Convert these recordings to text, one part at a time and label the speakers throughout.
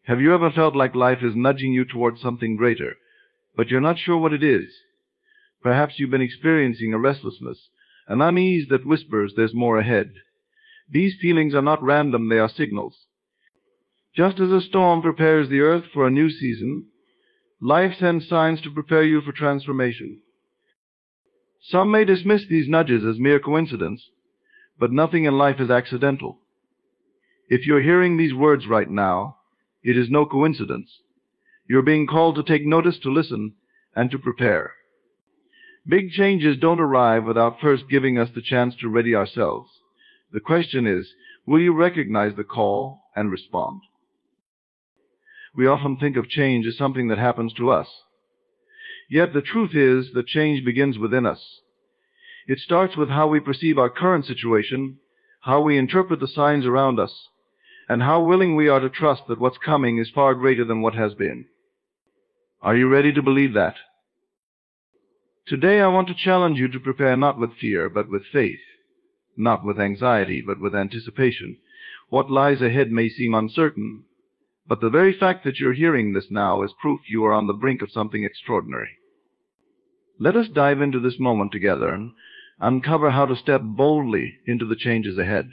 Speaker 1: Have you ever felt like life is nudging you towards something greater, but you're not sure what it is? Perhaps you've been experiencing a restlessness, an unease that whispers there's more ahead. These feelings are not random, they are signals. Just as a storm prepares the earth for a new season, life sends signs to prepare you for transformation. Some may dismiss these nudges as mere coincidence, but nothing in life is accidental. If you're hearing these words right now, it is no coincidence. You're being called to take notice, to listen, and to prepare. Big changes don't arrive without first giving us the chance to ready ourselves. The question is, will you recognize the call and respond? We often think of change as something that happens to us. Yet the truth is that change begins within us. It starts with how we perceive our current situation, how we interpret the signs around us, and how willing we are to trust that what's coming is far greater than what has been. Are you ready to believe that? Today I want to challenge you to prepare not with fear, but with faith, not with anxiety, but with anticipation. What lies ahead may seem uncertain, but the very fact that you're hearing this now is proof you are on the brink of something extraordinary. Let us dive into this moment together and uncover how to step boldly into the changes ahead.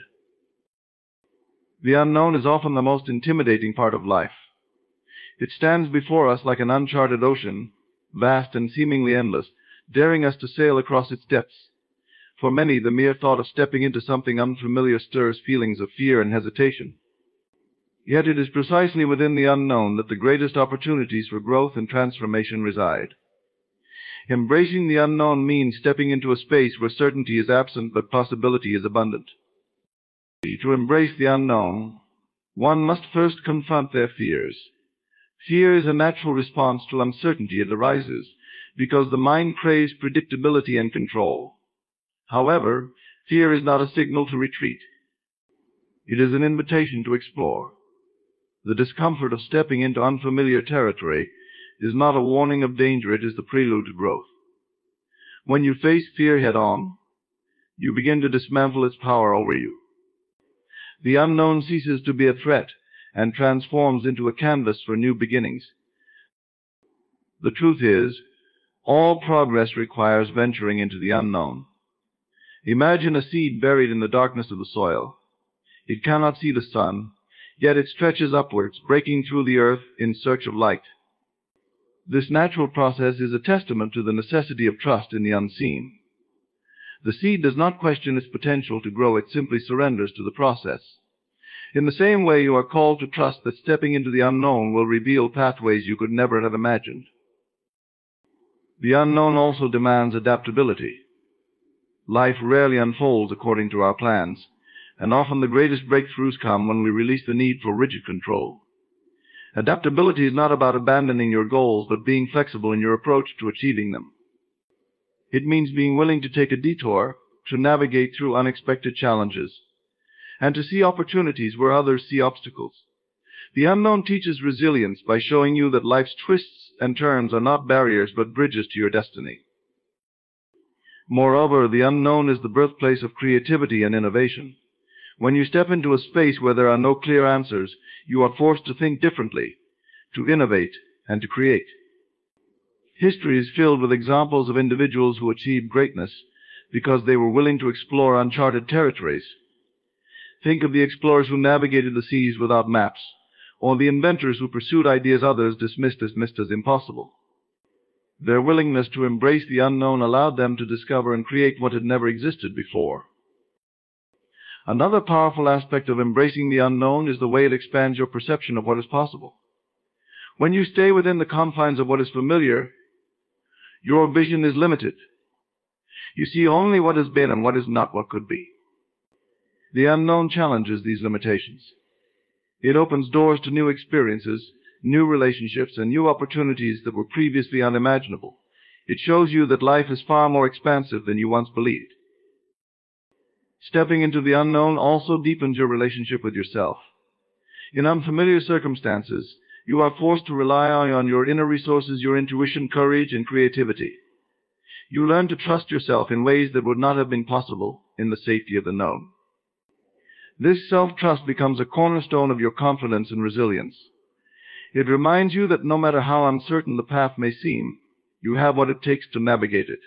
Speaker 1: The unknown is often the most intimidating part of life. It stands before us like an uncharted ocean, vast and seemingly endless, daring us to sail across its depths. For many, the mere thought of stepping into something unfamiliar stirs feelings of fear and hesitation. Yet it is precisely within the unknown that the greatest opportunities for growth and transformation reside. Embracing the unknown means stepping into a space where certainty is absent but possibility is abundant. To embrace the unknown, one must first confront their fears. Fear is a natural response to uncertainty. It arises because the mind craves predictability and control. However, fear is not a signal to retreat. It is an invitation to explore. The discomfort of stepping into unfamiliar territory is not a warning of danger, it is the prelude to growth. When you face fear head-on, you begin to dismantle its power over you. The unknown ceases to be a threat and transforms into a canvas for new beginnings. The truth is, all progress requires venturing into the unknown. Imagine a seed buried in the darkness of the soil. It cannot see the sun, yet it stretches upwards, breaking through the earth in search of light. This natural process is a testament to the necessity of trust in the unseen. The seed does not question its potential to grow, it simply surrenders to the process. In the same way, you are called to trust that stepping into the unknown will reveal pathways you could never have imagined. The unknown also demands adaptability. Life rarely unfolds according to our plans, and often the greatest breakthroughs come when we release the need for rigid control. Adaptability is not about abandoning your goals, but being flexible in your approach to achieving them. It means being willing to take a detour, to navigate through unexpected challenges, and to see opportunities where others see obstacles. The unknown teaches resilience by showing you that life's twists and turns are not barriers but bridges to your destiny. Moreover, the unknown is the birthplace of creativity and innovation. When you step into a space where there are no clear answers, you are forced to think differently, to innovate, and to create. History is filled with examples of individuals who achieved greatness because they were willing to explore uncharted territories. Think of the explorers who navigated the seas without maps, or the inventors who pursued ideas others dismissed as impossible. Their willingness to embrace the unknown allowed them to discover and create what had never existed before. Another powerful aspect of embracing the unknown is the way it expands your perception of what is possible. When you stay within the confines of what is familiar, your vision is limited. You see only what has been and what is not what could be. The unknown challenges these limitations. It opens doors to new experiences, new relationships, and new opportunities that were previously unimaginable. It shows you that life is far more expansive than you once believed. Stepping into the unknown also deepens your relationship with yourself. In unfamiliar circumstances, you are forced to rely on your inner resources, your intuition, courage, and creativity. You learn to trust yourself in ways that would not have been possible in the safety of the known. This self-trust becomes a cornerstone of your confidence and resilience. It reminds you that no matter how uncertain the path may seem, you have what it takes to navigate it.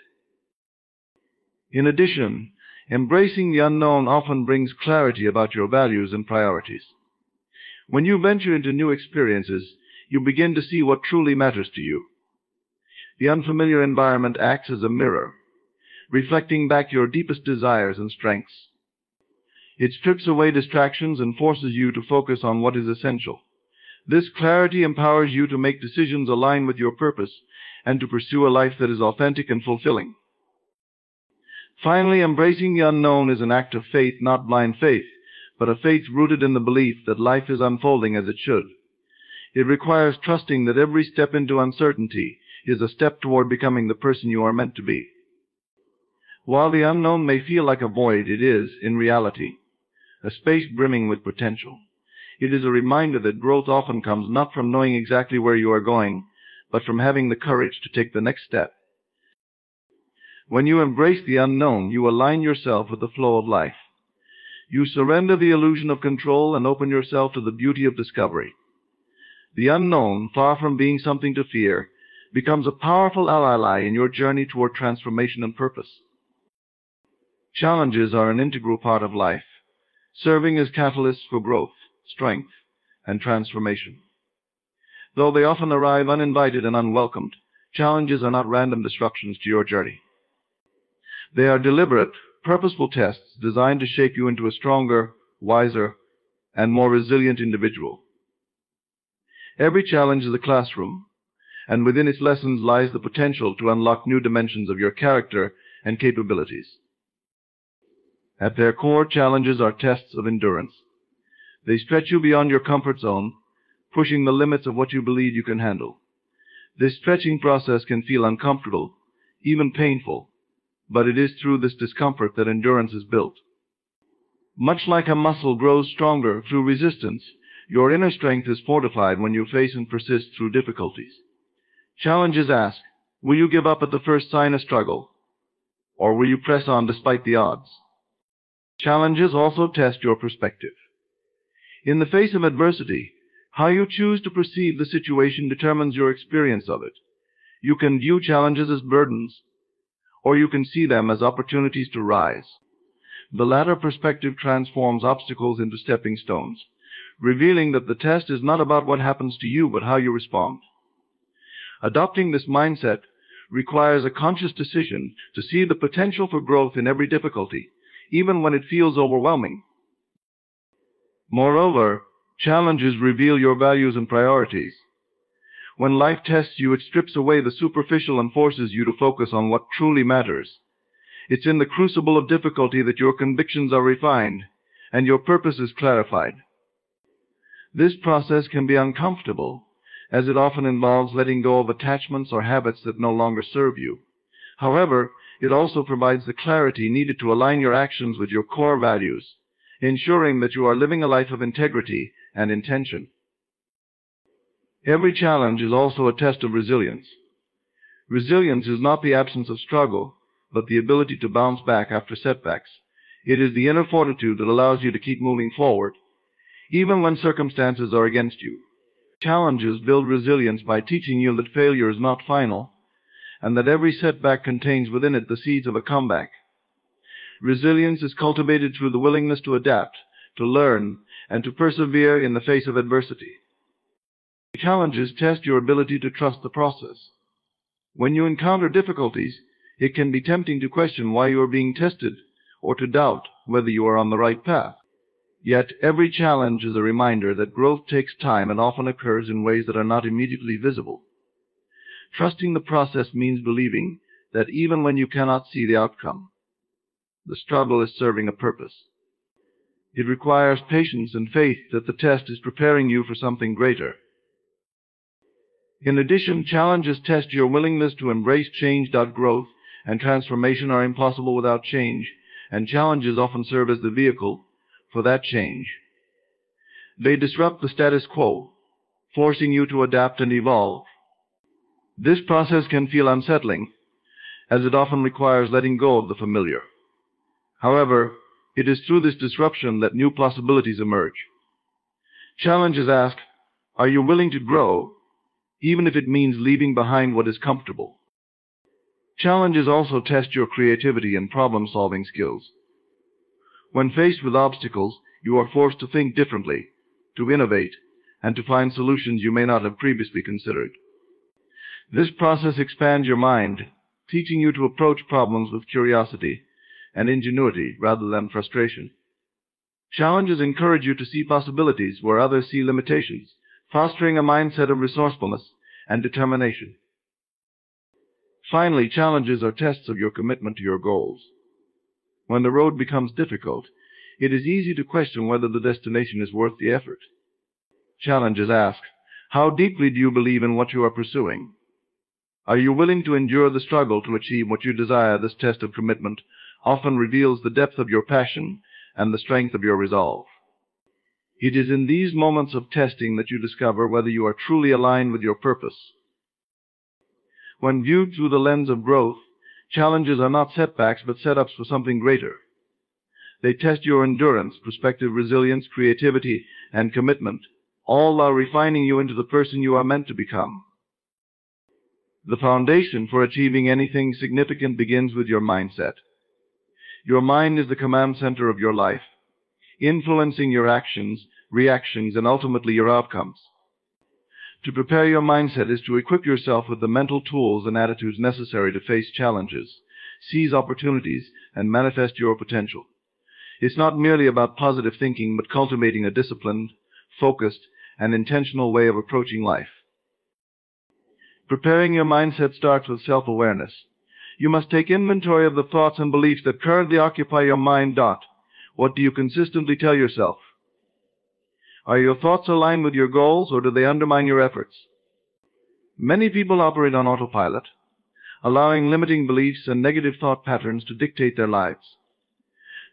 Speaker 1: In addition, embracing the unknown often brings clarity about your values and priorities. When you venture into new experiences, you begin to see what truly matters to you. The unfamiliar environment acts as a mirror, reflecting back your deepest desires and strengths. It strips away distractions and forces you to focus on what is essential. This clarity empowers you to make decisions aligned with your purpose and to pursue a life that is authentic and fulfilling. Finally, embracing the unknown is an act of faith, not blind faith, but a faith rooted in the belief that life is unfolding as it should. It requires trusting that every step into uncertainty is a step toward becoming the person you are meant to be. While the unknown may feel like a void, it is, in reality, a space brimming with potential. It is a reminder that growth often comes not from knowing exactly where you are going, but from having the courage to take the next step. When you embrace the unknown, you align yourself with the flow of life. You surrender the illusion of control and open yourself to the beauty of discovery. The unknown, far from being something to fear, becomes a powerful ally in your journey toward transformation and purpose. Challenges are an integral part of life, serving as catalysts for growth, strength, and transformation. Though they often arrive uninvited and unwelcomed, challenges are not random disruptions to your journey. They are deliberate, purposeful tests designed to shape you into a stronger, wiser, and more resilient individual. Every challenge is a classroom, and within its lessons lies the potential to unlock new dimensions of your character and capabilities. At their core, challenges are tests of endurance. They stretch you beyond your comfort zone, pushing the limits of what you believe you can handle. This stretching process can feel uncomfortable, even painful, but it is through this discomfort that endurance is built. Much like a muscle grows stronger through resistance, your inner strength is fortified when you face and persist through difficulties. Challenges ask, will you give up at the first sign of struggle, or will you press on despite the odds? Challenges also test your perspective. In the face of adversity, how you choose to perceive the situation determines your experience of it. You can view challenges as burdens, or you can see them as opportunities to rise. The latter perspective transforms obstacles into stepping stones, revealing that the test is not about what happens to you, but how you respond. Adopting this mindset requires a conscious decision to see the potential for growth in every difficulty, even when it feels overwhelming. Moreover, challenges reveal your values and priorities. When life tests you, it strips away the superficial and forces you to focus on what truly matters. It's in the crucible of difficulty that your convictions are refined and your purpose is clarified. This process can be uncomfortable, as it often involves letting go of attachments or habits that no longer serve you. However, it also provides the clarity needed to align your actions with your core values, ensuring that you are living a life of integrity and intention. Every challenge is also a test of resilience. Resilience is not the absence of struggle, but the ability to bounce back after setbacks. It is the inner fortitude that allows you to keep moving forward, even when circumstances are against you. Challenges build resilience by teaching you that failure is not final, and that every setback contains within it the seeds of a comeback. Resilience is cultivated through the willingness to adapt, to learn, and to persevere in the face of adversity. Challenges test your ability to trust the process. When you encounter difficulties, it can be tempting to question why you are being tested, or to doubt whether you are on the right path. Yet every challenge is a reminder that growth takes time and often occurs in ways that are not immediately visible. Trusting the process means believing that even when you cannot see the outcome, the struggle is serving a purpose. It requires patience and faith that the test is preparing you for something greater. In addition, challenges test your willingness to embrace change. Growth and transformation are impossible without change, and challenges often serve as the vehicle for that change. They disrupt the status quo, forcing you to adapt and evolve. This process can feel unsettling, as it often requires letting go of the familiar. However, it is through this disruption that new possibilities emerge. Challenges ask, Are you willing to grow, even if it means leaving behind what is comfortable? Challenges also test your creativity and problem-solving skills. When faced with obstacles, you are forced to think differently, to innovate, and to find solutions you may not have previously considered. This process expands your mind, teaching you to approach problems with curiosity and ingenuity rather than frustration. Challenges encourage you to see possibilities where others see limitations, fostering a mindset of resourcefulness and determination. Finally, challenges are tests of your commitment to your goals. When the road becomes difficult, it is easy to question whether the destination is worth the effort. Challenges ask, how deeply do you believe in what you are pursuing? Are you willing to endure the struggle to achieve what you desire? This test of commitment often reveals the depth of your passion and the strength of your resolve. It is in these moments of testing that you discover whether you are truly aligned with your purpose. When viewed through the lens of growth, challenges are not setbacks but setups for something greater. They test your endurance, perspective, resilience, creativity, and commitment, all while refining you into the person you are meant to become. The foundation for achieving anything significant begins with your mindset. Your mind is the command center of your life, influencing your actions, reactions, and ultimately your outcomes. To prepare your mindset is to equip yourself with the mental tools and attitudes necessary to face challenges, seize opportunities, and manifest your potential. It's not merely about positive thinking, but cultivating a disciplined, focused, and intentional way of approaching life. Preparing your mindset starts with self-awareness. You must take inventory of the thoughts and beliefs that currently occupy your mind. What do you consistently tell yourself? Are your thoughts aligned with your goals, or do they undermine your efforts? Many people operate on autopilot, allowing limiting beliefs and negative thought patterns to dictate their lives.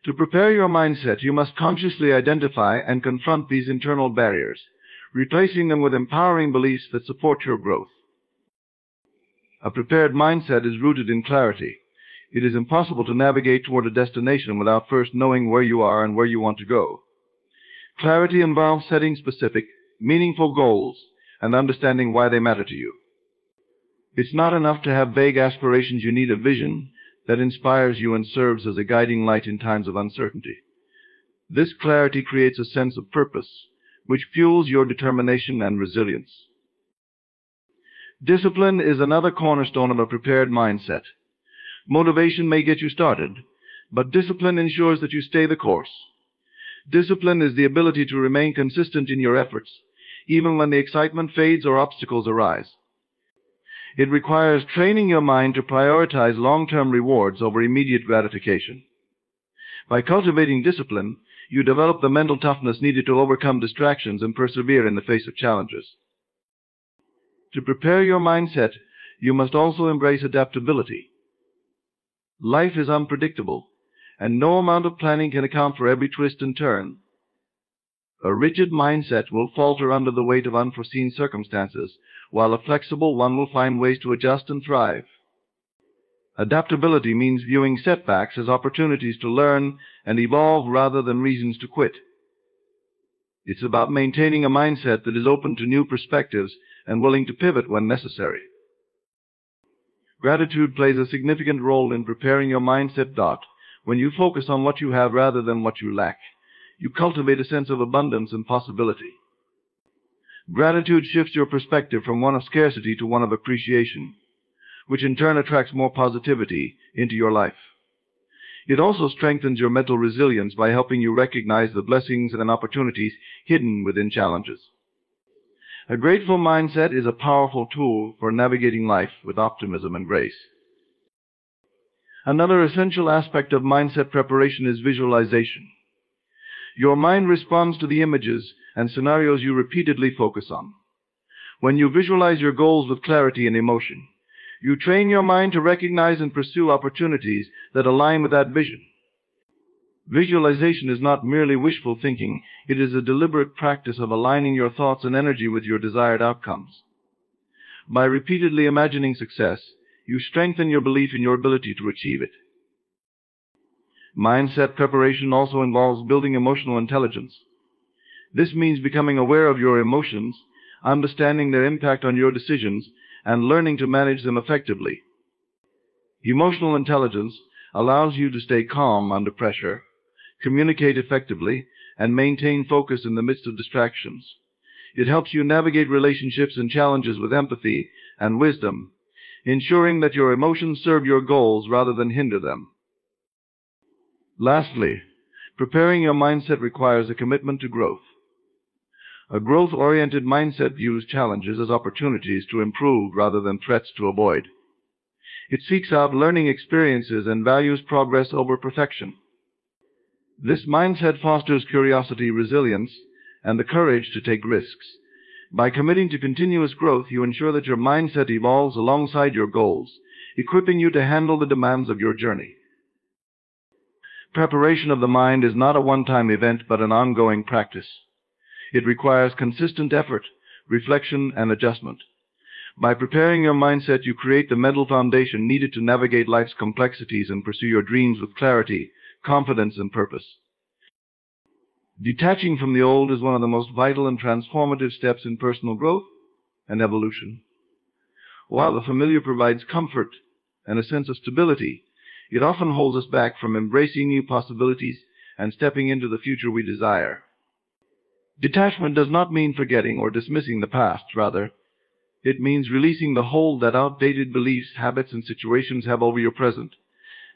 Speaker 1: To prepare your mindset, you must consciously identify and confront these internal barriers, replacing them with empowering beliefs that support your growth. A prepared mindset is rooted in clarity. It is impossible to navigate toward a destination without first knowing where you are and where you want to go. Clarity involves setting specific, meaningful goals and understanding why they matter to you. It's not enough to have vague aspirations. You need a vision that inspires you and serves as a guiding light in times of uncertainty. This clarity creates a sense of purpose, which fuels your determination and resilience. Discipline is another cornerstone of a prepared mindset. Motivation may get you started, but discipline ensures that you stay the course. Discipline is the ability to remain consistent in your efforts, even when the excitement fades or obstacles arise. It requires training your mind to prioritize long-term rewards over immediate gratification. By cultivating discipline, you develop the mental toughness needed to overcome distractions and persevere in the face of challenges. To prepare your mindset, you must also embrace adaptability. Life is unpredictable, and no amount of planning can account for every twist and turn. A rigid mindset will falter under the weight of unforeseen circumstances, while a flexible one will find ways to adjust and thrive. Adaptability means viewing setbacks as opportunities to learn and evolve rather than reasons to quit. It's about maintaining a mindset that is open to new perspectives and willing to pivot when necessary. Gratitude plays a significant role in preparing your mindset. When you focus on what you have rather than what you lack, you cultivate a sense of abundance and possibility. Gratitude shifts your perspective from one of scarcity to one of appreciation, which in turn attracts more positivity into your life. It also strengthens your mental resilience by helping you recognize the blessings and opportunities hidden within challenges. A grateful mindset is a powerful tool for navigating life with optimism and grace. Another essential aspect of mindset preparation is visualization. Your mind responds to the images and scenarios you repeatedly focus on. When you visualize your goals with clarity and emotion, you train your mind to recognize and pursue opportunities that align with that vision. Visualization is not merely wishful thinking. It is a deliberate practice of aligning your thoughts and energy with your desired outcomes. By repeatedly imagining success, you strengthen your belief in your ability to achieve it. Mindset preparation also involves building emotional intelligence. This means becoming aware of your emotions, understanding their impact on your decisions, and learning to manage them effectively. Emotional intelligence allows you to stay calm under pressure, communicate effectively, and maintain focus in the midst of distractions. It helps you navigate relationships and challenges with empathy and wisdom, ensuring that your emotions serve your goals rather than hinder them. Lastly, preparing your mindset requires a commitment to growth. A growth-oriented mindset views challenges as opportunities to improve rather than threats to avoid. It seeks out learning experiences and values progress over perfection. This mindset fosters curiosity, resilience, and the courage to take risks. By committing to continuous growth, you ensure that your mindset evolves alongside your goals, equipping you to handle the demands of your journey. Preparation of the mind is not a one-time event, but an ongoing practice. It requires consistent effort, reflection, and adjustment. By preparing your mindset, you create the mental foundation needed to navigate life's complexities and pursue your dreams with clarity, confidence, and purpose. Detaching from the old is one of the most vital and transformative steps in personal growth and evolution. While the familiar provides comfort and a sense of stability, it often holds us back from embracing new possibilities and stepping into the future we desire. Detachment does not mean forgetting or dismissing the past. Rather, it means releasing the hold that outdated beliefs, habits, and situations have over your present.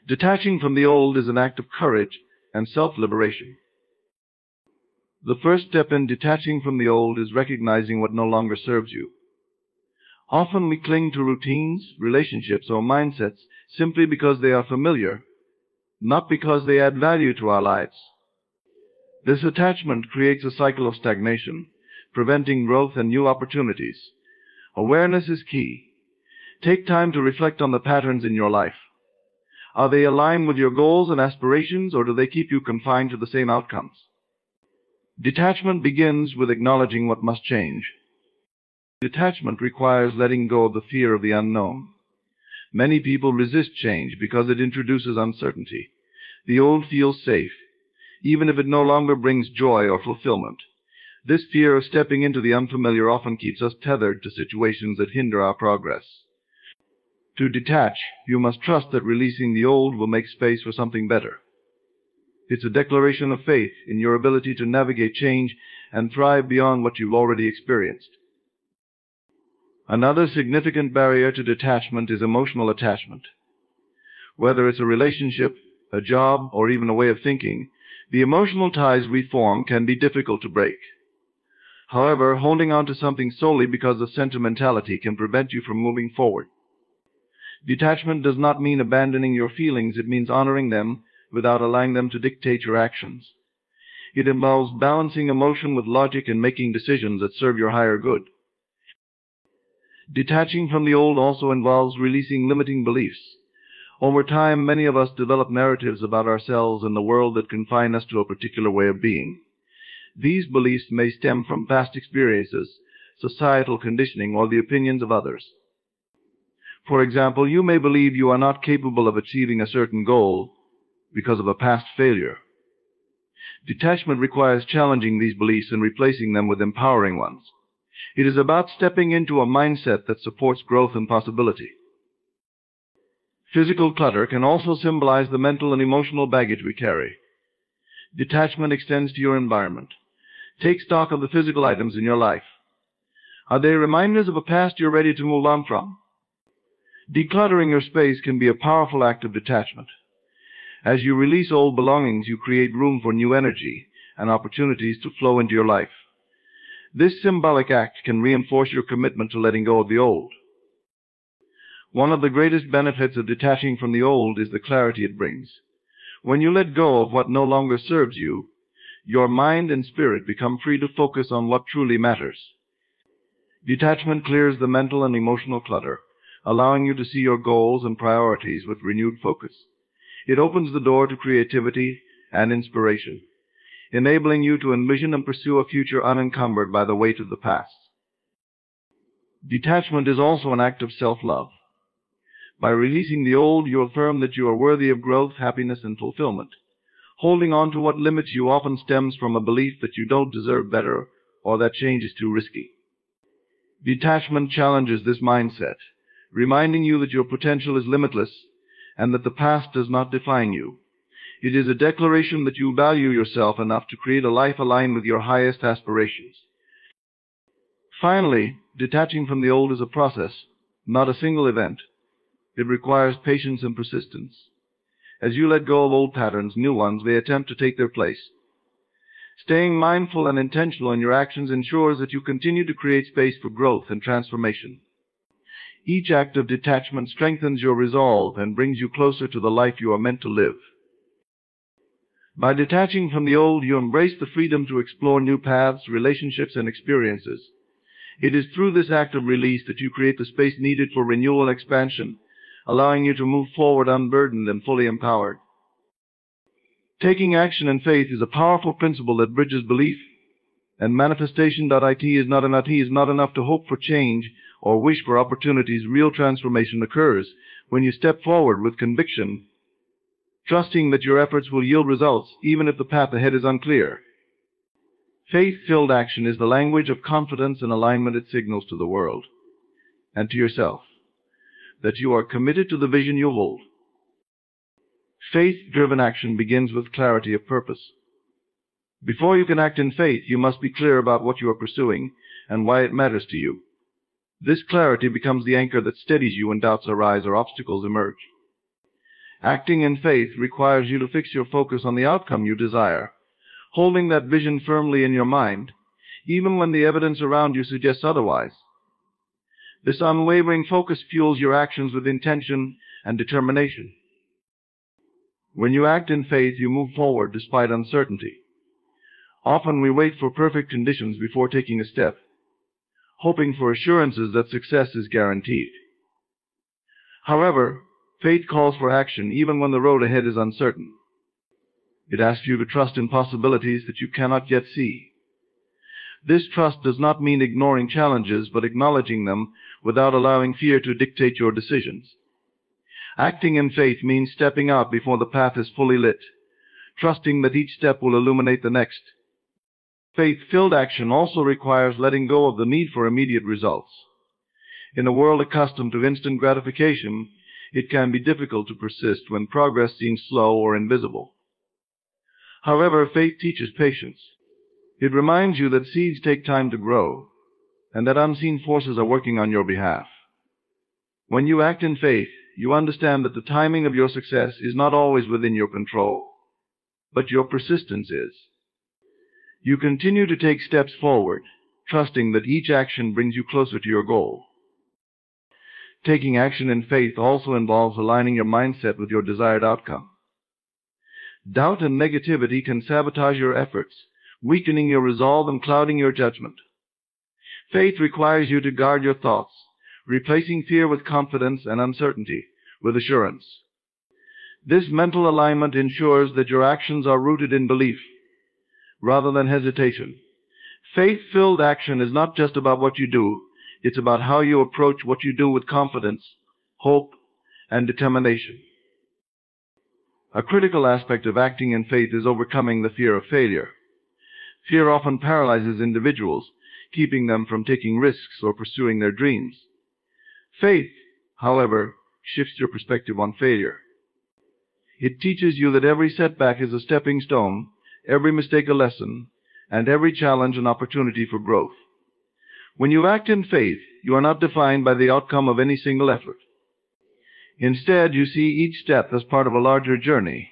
Speaker 1: Detaching from the old is an act of courage and self-liberation. The first step in detaching from the old is recognizing what no longer serves you. Often we cling to routines, relationships, or mindsets simply because they are familiar, not because they add value to our lives. This attachment creates a cycle of stagnation, preventing growth and new opportunities. Awareness is key. Take time to reflect on the patterns in your life. Are they aligned with your goals and aspirations, or do they keep you confined to the same outcomes? Detachment begins with acknowledging what must change. Detachment requires letting go of the fear of the unknown. Many people resist change because it introduces uncertainty. The old feels safe, even if it no longer brings joy or fulfillment. This fear of stepping into the unfamiliar often keeps us tethered to situations that hinder our progress. To detach, you must trust that releasing the old will make space for something better. It's a declaration of faith in your ability to navigate change and thrive beyond what you've already experienced. Another significant barrier to detachment is emotional attachment. Whether it's a relationship, a job, or even a way of thinking, the emotional ties we form can be difficult to break. However, holding on to something solely because of sentimentality can prevent you from moving forward. Detachment does not mean abandoning your feelings. It means honoring them without allowing them to dictate your actions. It involves balancing emotion with logic and making decisions that serve your higher good. Detaching from the old also involves releasing limiting beliefs. Over time, many of us develop narratives about ourselves and the world that confine us to a particular way of being. These beliefs may stem from past experiences, societal conditioning, or the opinions of others. For example, you may believe you are not capable of achieving a certain goal because of a past failure. Detachment requires challenging these beliefs and replacing them with empowering ones. It is about stepping into a mindset that supports growth and possibility. Physical clutter can also symbolize the mental and emotional baggage we carry. Detachment extends to your environment. Take stock of the physical items in your life. Are they reminders of a past you're ready to move on from? Decluttering your space can be a powerful act of detachment. As you release old belongings, you create room for new energy and opportunities to flow into your life. This symbolic act can reinforce your commitment to letting go of the old. One of the greatest benefits of detaching from the old is the clarity it brings. When you let go of what no longer serves you, your mind and spirit become free to focus on what truly matters. Detachment clears the mental and emotional clutter, allowing you to see your goals and priorities with renewed focus. It opens the door to creativity and inspiration, enabling you to envision and pursue a future unencumbered by the weight of the past. Detachment is also an act of self-love. By releasing the old, you affirm that you are worthy of growth, happiness, and fulfillment. Holding on to what limits you often stems from a belief that you don't deserve better or that change is too risky. Detachment challenges this mindset, reminding you that your potential is limitless and that the past does not define you. It is a declaration that you value yourself enough to create a life aligned with your highest aspirations. Finally, detaching from the old is a process, not a single event. It requires patience and persistence. As you let go of old patterns, new ones may attempt to take their place. Staying mindful and intentional in your actions ensures that you continue to create space for growth and transformation. Each act of detachment strengthens your resolve and brings you closer to the life you are meant to live. By detaching from the old, you embrace the freedom to explore new paths, relationships, and experiences. It is through this act of release that you create the space needed for renewal and expansion, allowing you to move forward unburdened and fully empowered. Taking action in faith is a powerful principle that bridges belief and manifestation. It is not enough to hope for change or wish for opportunities. Real transformation occurs when you step forward with conviction, trusting that your efforts will yield results even if the path ahead is unclear. Faith-filled action is the language of confidence and alignment. It signals to the world and to yourself that you are committed to the vision you hold. Faith-driven action begins with clarity of purpose. Before you can act in faith, you must be clear about what you are pursuing and why it matters to you. This clarity becomes the anchor that steadies you when doubts arise or obstacles emerge. Acting in faith requires you to fix your focus on the outcome you desire, holding that vision firmly in your mind, even when the evidence around you suggests otherwise. This unwavering focus fuels your actions with intention and determination. When you act in faith, you move forward despite uncertainty. Often we wait for perfect conditions before taking a step, hoping for assurances that success is guaranteed. However, faith calls for action even when the road ahead is uncertain. It asks you to trust in possibilities that you cannot yet see. This trust does not mean ignoring challenges, but acknowledging them without allowing fear to dictate your decisions. Acting in faith means stepping out before the path is fully lit, trusting that each step will illuminate the next. Faith-filled action also requires letting go of the need for immediate results. In a world accustomed to instant gratification, it can be difficult to persist when progress seems slow or invisible. However, faith teaches patience. It reminds you that seeds take time to grow, and that unseen forces are working on your behalf. When you act in faith, you understand that the timing of your success is not always within your control, but your persistence is. You continue to take steps forward, trusting that each action brings you closer to your goal. Taking action in faith also involves aligning your mindset with your desired outcome. Doubt and negativity can sabotage your efforts, weakening your resolve and clouding your judgment. Faith requires you to guard your thoughts, replacing fear with confidence and uncertainty with assurance. This mental alignment ensures that your actions are rooted in belief rather than hesitation. Faith-filled action is not just about what you do, it's about how you approach what you do with confidence, hope, and determination. A critical aspect of acting in faith is overcoming the fear of failure. Fear often paralyzes individuals, keeping them from taking risks or pursuing their dreams. Faith, however, shifts your perspective on failure. It teaches you that every setback is a stepping stone, every mistake a lesson, and every challenge an opportunity for growth. When you act in faith, you are not defined by the outcome of any single effort. Instead, you see each step as part of a larger journey,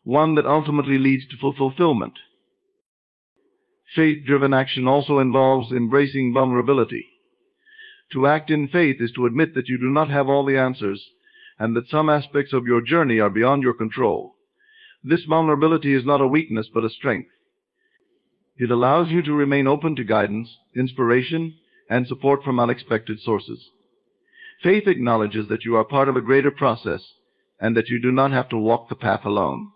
Speaker 1: one that ultimately leads to fulfillment. Faith-driven action also involves embracing vulnerability. To act in faith is to admit that you do not have all the answers and that some aspects of your journey are beyond your control. This vulnerability is not a weakness but a strength. It allows you to remain open to guidance, inspiration, and support from unexpected sources. Faith acknowledges that you are part of a greater process and that you do not have to walk the path alone.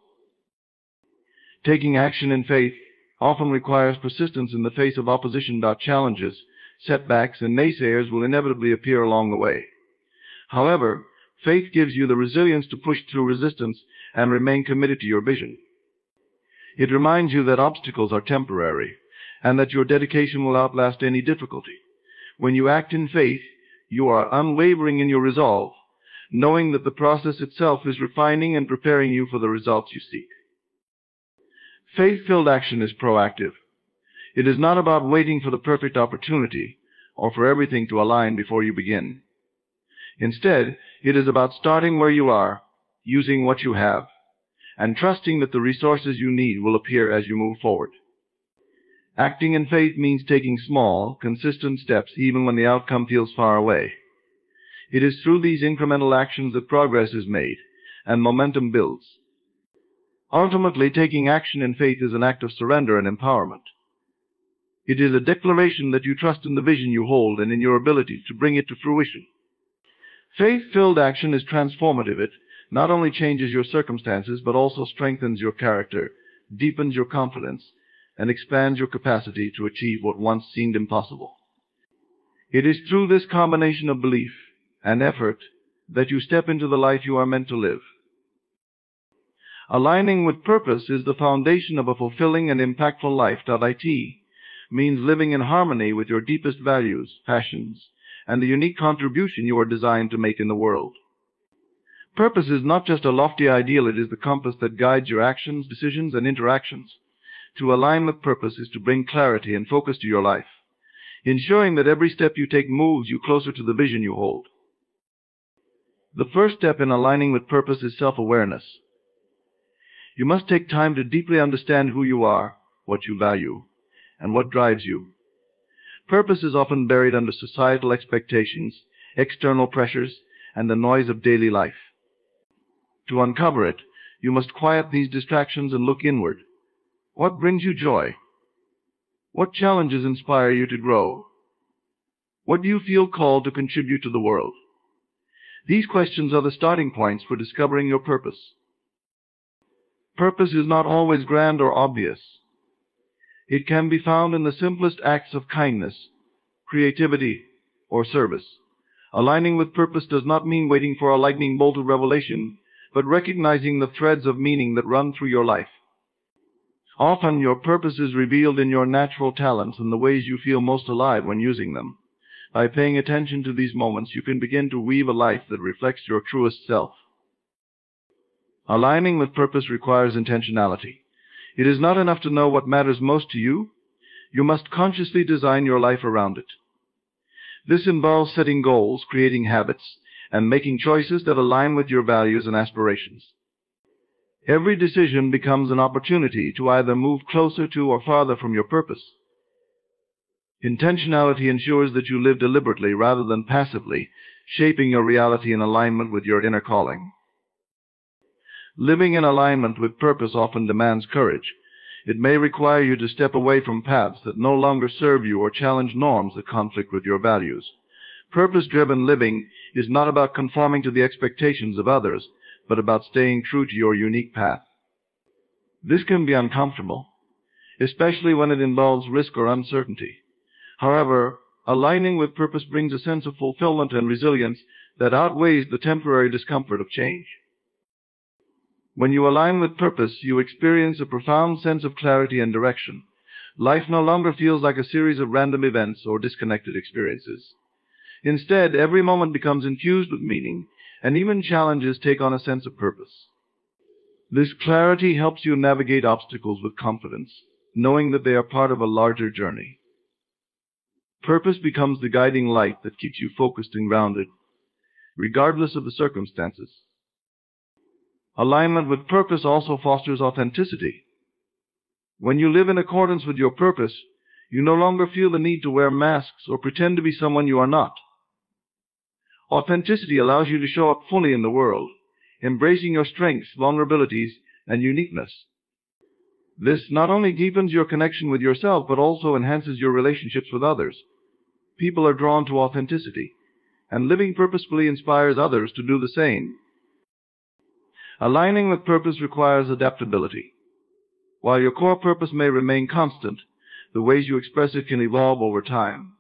Speaker 1: Taking action in faith often requires persistence in the face of opposition. Challenges, setbacks, and naysayers will inevitably appear along the way. However, faith gives you the resilience to push through resistance and remain committed to your vision. It reminds you that obstacles are temporary and that your dedication will outlast any difficulty. When you act in faith, you are unwavering in your resolve, knowing that the process itself is refining and preparing you for the results you seek. Faith-filled action is proactive. It is not about waiting for the perfect opportunity or for everything to align before you begin. Instead, it is about starting where you are, using what you have, and trusting that the resources you need will appear as you move forward. Acting in faith means taking small, consistent steps even when the outcome feels far away. It is through these incremental actions that progress is made and momentum builds. Ultimately, taking action in faith is an act of surrender and empowerment. It is a declaration that you trust in the vision you hold and in your ability to bring it to fruition. Faith-filled action is transformative. It not only changes your circumstances, but also strengthens your character, deepens your confidence, and expands your capacity to achieve what once seemed impossible. It is through this combination of belief and effort that you step into the life you are meant to live. Aligning with purpose is the foundation of a fulfilling and impactful life. It means living in harmony with your deepest values, passions, and the unique contribution you are designed to make in the world. Purpose is not just a lofty ideal, it is the compass that guides your actions, decisions, and interactions. To align with purpose is to bring clarity and focus to your life, ensuring that every step you take moves you closer to the vision you hold. The first step in aligning with purpose is self-awareness. You must take time to deeply understand who you are, what you value, and what drives you. Purpose is often buried under societal expectations, external pressures, and the noise of daily life. To uncover it, you must quiet these distractions and look inward. What brings you joy? What challenges inspire you to grow? What do you feel called to contribute to the world? These questions are the starting points for discovering your purpose. Purpose is not always grand or obvious. It can be found in the simplest acts of kindness, creativity, or service. Aligning with purpose does not mean waiting for a lightning bolt of revelation, but recognizing the threads of meaning that run through your life. Often your purpose is revealed in your natural talents and the ways you feel most alive when using them. By paying attention to these moments, you can begin to weave a life that reflects your truest self. Aligning with purpose requires intentionality. It is not enough to know what matters most to you. You must consciously design your life around it. This involves setting goals, creating habits, and making choices that align with your values and aspirations. Every decision becomes an opportunity to either move closer to or farther from your purpose. Intentionality ensures that you live deliberately rather than passively, shaping your reality in alignment with your inner calling. Living in alignment with purpose often demands courage. It may require you to step away from paths that no longer serve you or challenge norms that conflict with your values. Purpose-driven living is not about conforming to the expectations of others, but about staying true to your unique path. This can be uncomfortable, especially when it involves risk or uncertainty. However, aligning with purpose brings a sense of fulfillment and resilience that outweighs the temporary discomfort of change. When you align with purpose, you experience a profound sense of clarity and direction. Life no longer feels like a series of random events or disconnected experiences. Instead, every moment becomes infused with meaning, and even challenges take on a sense of purpose. This clarity helps you navigate obstacles with confidence, knowing that they are part of a larger journey. Purpose becomes the guiding light that keeps you focused and grounded, regardless of the circumstances. Alignment with purpose also fosters authenticity. When you live in accordance with your purpose, you no longer feel the need to wear masks or pretend to be someone you are not. Authenticity allows you to show up fully in the world, embracing your strengths, vulnerabilities, and uniqueness. This not only deepens your connection with yourself, but also enhances your relationships with others. People are drawn to authenticity, and living purposefully inspires others to do the same. Aligning with purpose requires adaptability. While your core purpose may remain constant, the ways you express it can evolve over time.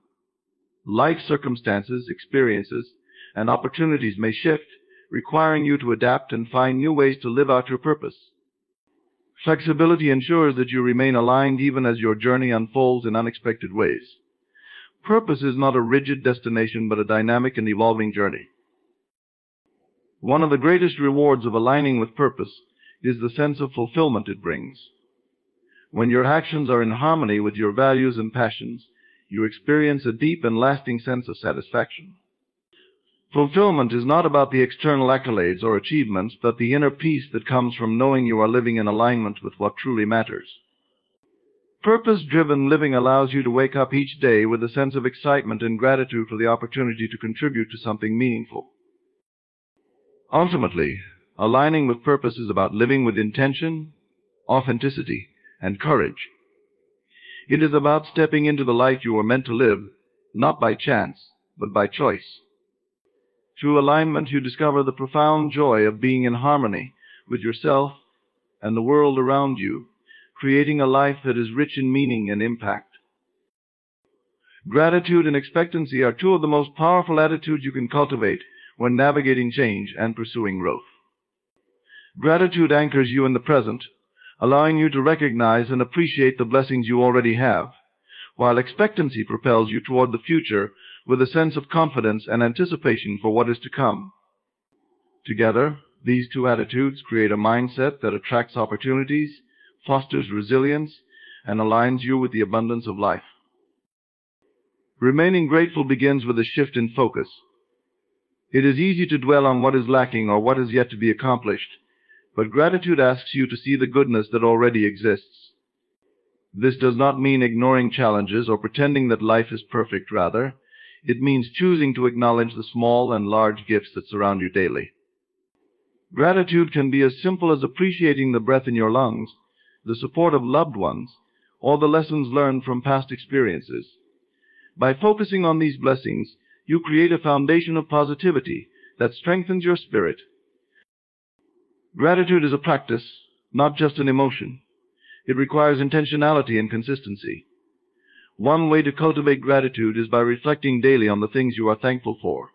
Speaker 1: Life circumstances, experiences, and opportunities may shift, requiring you to adapt and find new ways to live out your purpose. Flexibility ensures that you remain aligned even as your journey unfolds in unexpected ways. Purpose is not a rigid destination but a dynamic and evolving journey. One of the greatest rewards of aligning with purpose is the sense of fulfillment it brings. When your actions are in harmony with your values and passions, you experience a deep and lasting sense of satisfaction. Fulfillment is not about the external accolades or achievements, but the inner peace that comes from knowing you are living in alignment with what truly matters. Purpose-driven living allows you to wake up each day with a sense of excitement and gratitude for the opportunity to contribute to something meaningful. Ultimately, aligning with purpose is about living with intention, authenticity, and courage. It is about stepping into the life you were meant to live, not by chance, but by choice. Through alignment, you discover the profound joy of being in harmony with yourself and the world around you, creating a life that is rich in meaning and impact. Gratitude and expectancy are two of the most powerful attitudes you can cultivate when navigating change and pursuing growth. Gratitude anchors you in the present, allowing you to recognize and appreciate the blessings you already have, while expectancy propels you toward the future with a sense of confidence and anticipation for what is to come. Together, these two attitudes create a mindset that attracts opportunities, fosters resilience, and aligns you with the abundance of life. Remaining grateful begins with a shift in focus. It is easy to dwell on what is lacking or what is yet to be accomplished, but gratitude asks you to see the goodness that already exists. This does not mean ignoring challenges or pretending that life is perfect. Rather, it means choosing to acknowledge the small and large gifts that surround you daily. Gratitude can be as simple as appreciating the breath in your lungs, the support of loved ones, or the lessons learned from past experiences. By focusing on these blessings, you create a foundation of positivity that strengthens your spirit. Gratitude is a practice, not just an emotion. It requires intentionality and consistency. One way to cultivate gratitude is by reflecting daily on the things you are thankful for.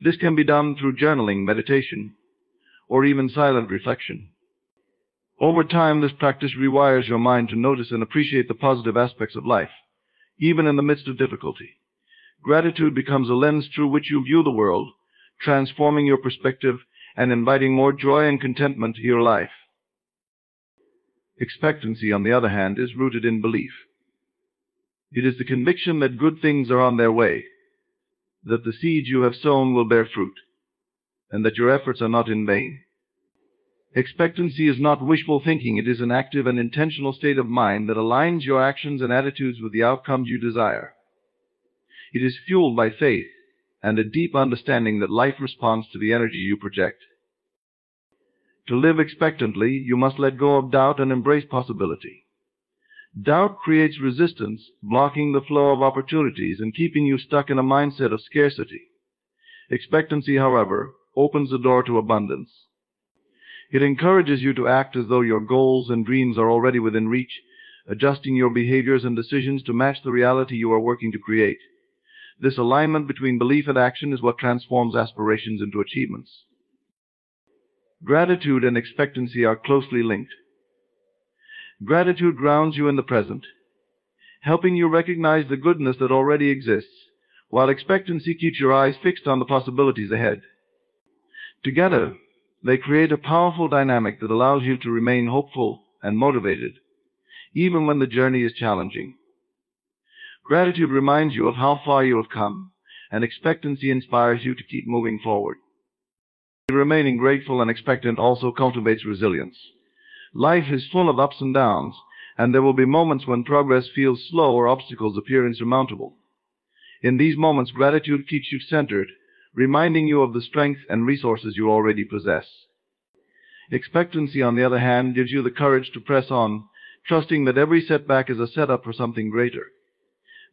Speaker 1: This can be done through journaling, meditation, or even silent reflection. Over time, this practice rewires your mind to notice and appreciate the positive aspects of life, even in the midst of difficulty. Gratitude becomes a lens through which you view the world, transforming your perspective and inviting more joy and contentment to your life. Expectancy, on the other hand, is rooted in belief. It is the conviction that good things are on their way, that the seeds you have sown will bear fruit, and that your efforts are not in vain. Expectancy is not wishful thinking. It is an active and intentional state of mind that aligns your actions and attitudes with the outcomes you desire. It is fueled by faith and a deep understanding that life responds to the energy you project. To live expectantly, you must let go of doubt and embrace possibility. Doubt creates resistance, blocking the flow of opportunities and keeping you stuck in a mindset of scarcity. Expectancy, however, opens the door to abundance. It encourages you to act as though your goals and dreams are already within reach, adjusting your behaviors and decisions to match the reality you are working to create. This alignment between belief and action is what transforms aspirations into achievements. Gratitude and expectancy are closely linked. Gratitude grounds you in the present, helping you recognize the goodness that already exists, while expectancy keeps your eyes fixed on the possibilities ahead. Together, they create a powerful dynamic that allows you to remain hopeful and motivated, even when the journey is challenging. Gratitude reminds you of how far you have come, and expectancy inspires you to keep moving forward. Remaining grateful and expectant also cultivates resilience. Life is full of ups and downs, and there will be moments when progress feels slow or obstacles appear insurmountable. In these moments, gratitude keeps you centered, reminding you of the strength and resources you already possess. Expectancy, on the other hand, gives you the courage to press on, trusting that every setback is a setup for something greater.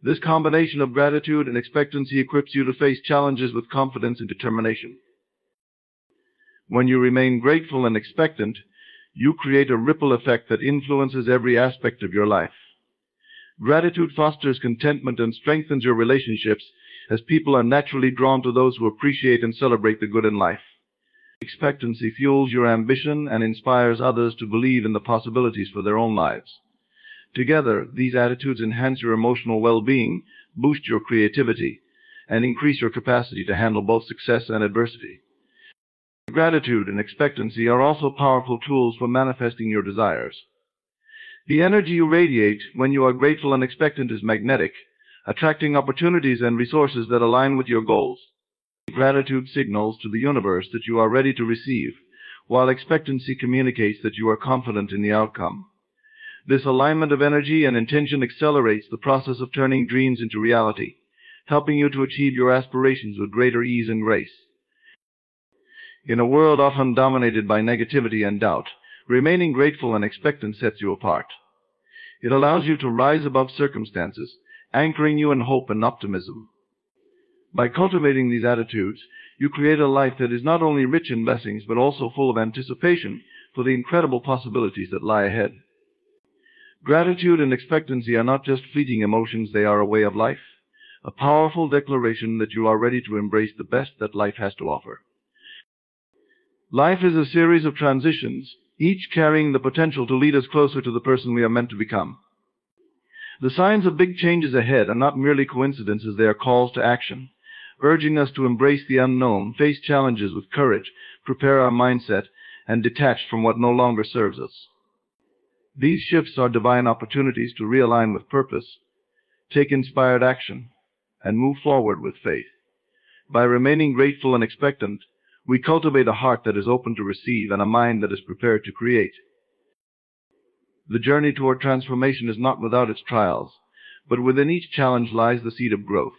Speaker 1: This combination of gratitude and expectancy equips you to face challenges with confidence and determination. When you remain grateful and expectant, you create a ripple effect that influences every aspect of your life. Gratitude fosters contentment and strengthens your relationships, as people are naturally drawn to those who appreciate and celebrate the good in life. Expectancy fuels your ambition and inspires others to believe in the possibilities for their own lives. Together, these attitudes enhance your emotional well-being, boost your creativity, and increase your capacity to handle both success and adversity. Gratitude and expectancy are also powerful tools for manifesting your desires. The energy you radiate when you are grateful and expectant is magnetic, attracting opportunities and resources that align with your goals. Gratitude signals to the universe that you are ready to receive, while expectancy communicates that you are confident in the outcome. This alignment of energy and intention accelerates the process of turning dreams into reality, helping you to achieve your aspirations with greater ease and grace. In a world often dominated by negativity and doubt, remaining grateful and expectant sets you apart. It allows you to rise above circumstances, anchoring you in hope and optimism. By cultivating these attitudes, you create a life that is not only rich in blessings but also full of anticipation for the incredible possibilities that lie ahead. Gratitude and expectancy are not just fleeting emotions, they are a way of life, a powerful declaration that you are ready to embrace the best that life has to offer. Life is a series of transitions, each carrying the potential to lead us closer to the person we are meant to become. The signs of big changes ahead are not merely coincidences, they are calls to action, urging us to embrace the unknown, face challenges with courage, prepare our mindset, and detach from what no longer serves us. These shifts are divine opportunities to realign with purpose, take inspired action, and move forward with faith. By remaining grateful and expectant, we cultivate a heart that is open to receive and a mind that is prepared to create. The journey toward transformation is not without its trials, but within each challenge lies the seed of growth.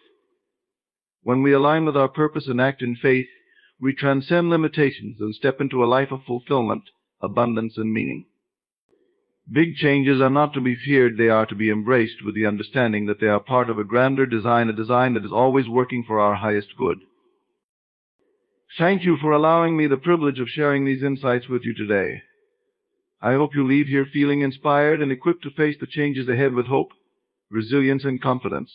Speaker 1: When we align with our purpose and act in faith, we transcend limitations and step into a life of fulfillment, abundance, and meaning. Big changes are not to be feared, they are to be embraced with the understanding that they are part of a grander design, a design that is always working for our highest good. Thank you for allowing me the privilege of sharing these insights with you today. I hope you leave here feeling inspired and equipped to face the changes ahead with hope, resilience, and confidence.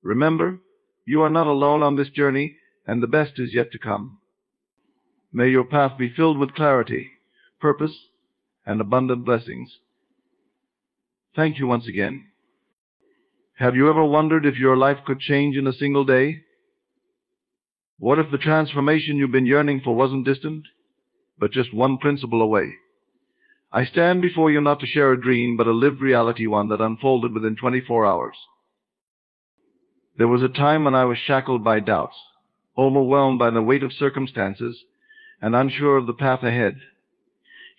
Speaker 1: Remember, you are not alone on this journey, and the best is yet to come. May your path be filled with clarity, purpose, and abundant blessings. Thank you once again. Have you ever wondered if your life could change in a single day? What if the transformation you've been yearning for wasn't distant, but just one principle away? I stand before you not to share a dream, but a lived reality, one that unfolded within 24 hours. There was a time when I was shackled by doubts, overwhelmed by the weight of circumstances, and unsure of the path ahead.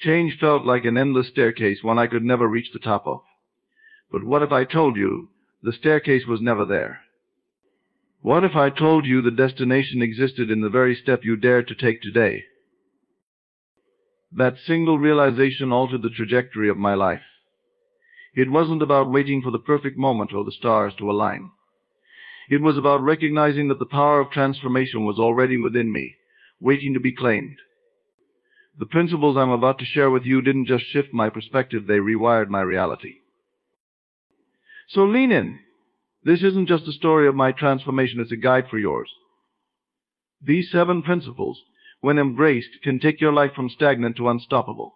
Speaker 1: Change felt like an endless staircase, one I could never reach the top of. But what if I told you the staircase was never there? What if I told you the destination existed in the very step you dared to take today? That single realization altered the trajectory of my life. It wasn't about waiting for the perfect moment or the stars to align. It was about recognizing that the power of transformation was already within me, waiting to be claimed. The principles I'm about to share with you didn't just shift my perspective, they rewired my reality. So lean in. This isn't just a story of my transformation, it's a guide for yours. These 7 principles, when embraced, can take your life from stagnant to unstoppable.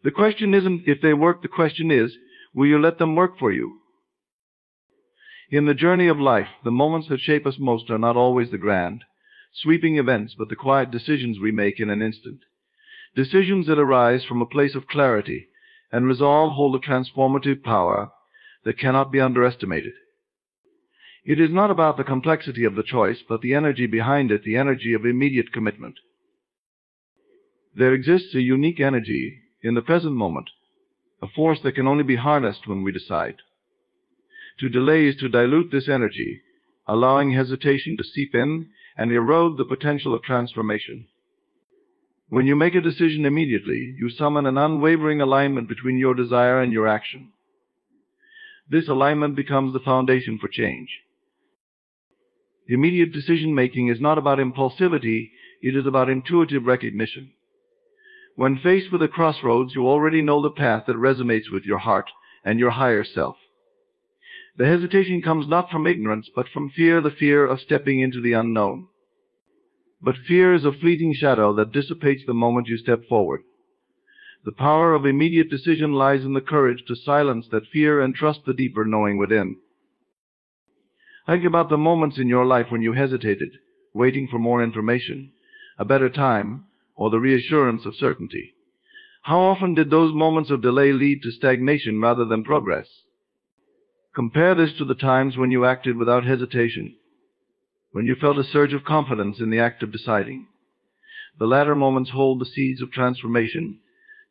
Speaker 1: The question isn't if they work, the question is, will you let them work for you? In the journey of life, the moments that shape us most are not always the grand, sweeping events, but the quiet decisions we make in an instant. Decisions that arise from a place of clarity and resolve hold a transformative power that cannot be underestimated. It is not about the complexity of the choice, but the energy behind it, the energy of immediate commitment. There exists a unique energy in the present moment, a force that can only be harnessed when we decide. To delay is to dilute this energy, allowing hesitation to seep in and erode the potential of transformation. When you make a decision immediately, you summon an unwavering alignment between your desire and your action. This alignment becomes the foundation for change. Immediate decision-making is not about impulsivity, it is about intuitive recognition. When faced with a crossroads, you already know the path that resonates with your heart and your higher self. The hesitation comes not from ignorance, but from fear, the fear of stepping into the unknown. But fear is a fleeting shadow that dissipates the moment you step forward. The power of immediate decision lies in the courage to silence that fear and trust the deeper knowing within. Think about the moments in your life when you hesitated, waiting for more information, a better time, or the reassurance of certainty. How often did those moments of delay lead to stagnation rather than progress? Compare this to the times when you acted without hesitation, when you felt a surge of confidence in the act of deciding. The latter moments hold the seeds of transformation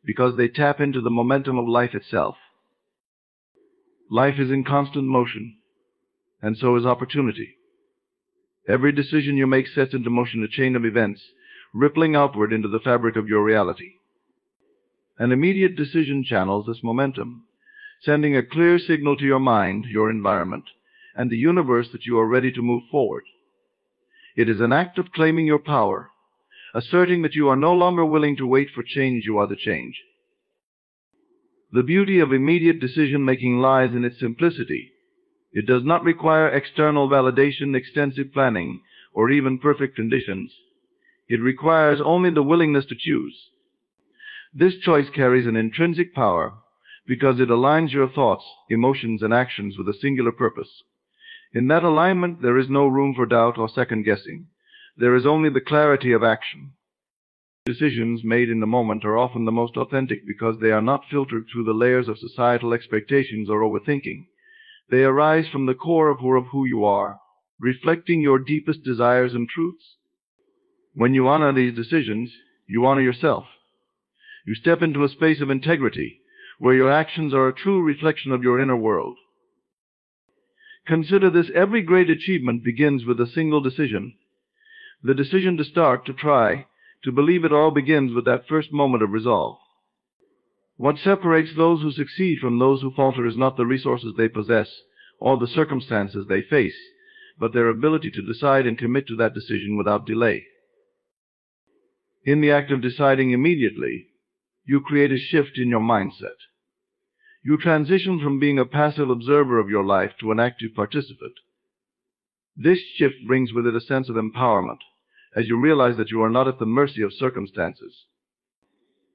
Speaker 1: because they tap into the momentum of life itself. Life is in constant motion, and so is opportunity. Every decision you make sets into motion a chain of events, rippling outward into the fabric of your reality. An immediate decision channels this momentum, sending a clear signal to your mind, your environment, and the universe that you are ready to move forward. It is an act of claiming your power, asserting that you are no longer willing to wait for change, you are the change. The beauty of immediate decision-making lies in its simplicity. It does not require external validation, extensive planning, or even perfect conditions. It requires only the willingness to choose. This choice carries an intrinsic power because it aligns your thoughts, emotions, and actions with a singular purpose. In that alignment, there is no room for doubt or second-guessing. There is only the clarity of action. Decisions made in the moment are often the most authentic because they are not filtered through the layers of societal expectations or overthinking. They arise from the core of who you are, reflecting your deepest desires and truths. When you honor these decisions, you honor yourself. You step into a space of integrity, where your actions are a true reflection of your inner world. Consider this: every great achievement begins with a single decision. The decision to start, to try, to believe it all begins with that first moment of resolve. What separates those who succeed from those who falter is not the resources they possess or the circumstances they face, but their ability to decide and commit to that decision without delay. In the act of deciding immediately, you create a shift in your mindset. You transition from being a passive observer of your life to an active participant. This shift brings with it a sense of empowerment, as you realize that you are not at the mercy of circumstances.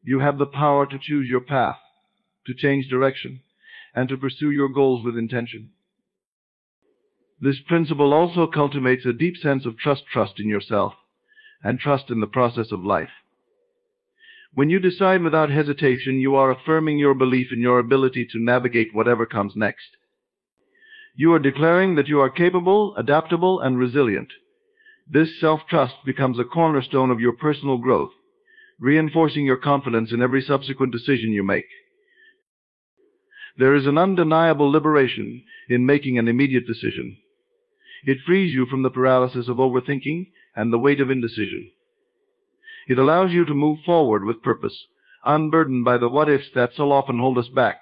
Speaker 1: You have the power to choose your path, to change direction, and to pursue your goals with intention. This principle also cultivates a deep sense of trust in yourself, and trust in the process of life. When you decide without hesitation, you are affirming your belief in your ability to navigate whatever comes next. You are declaring that you are capable, adaptable, and resilient. This self-trust becomes a cornerstone of your personal growth, reinforcing your confidence in every subsequent decision you make. There is an undeniable liberation in making an immediate decision. It frees you from the paralysis of overthinking and the weight of indecision. It allows you to move forward with purpose, unburdened by the what-ifs that so often hold us back.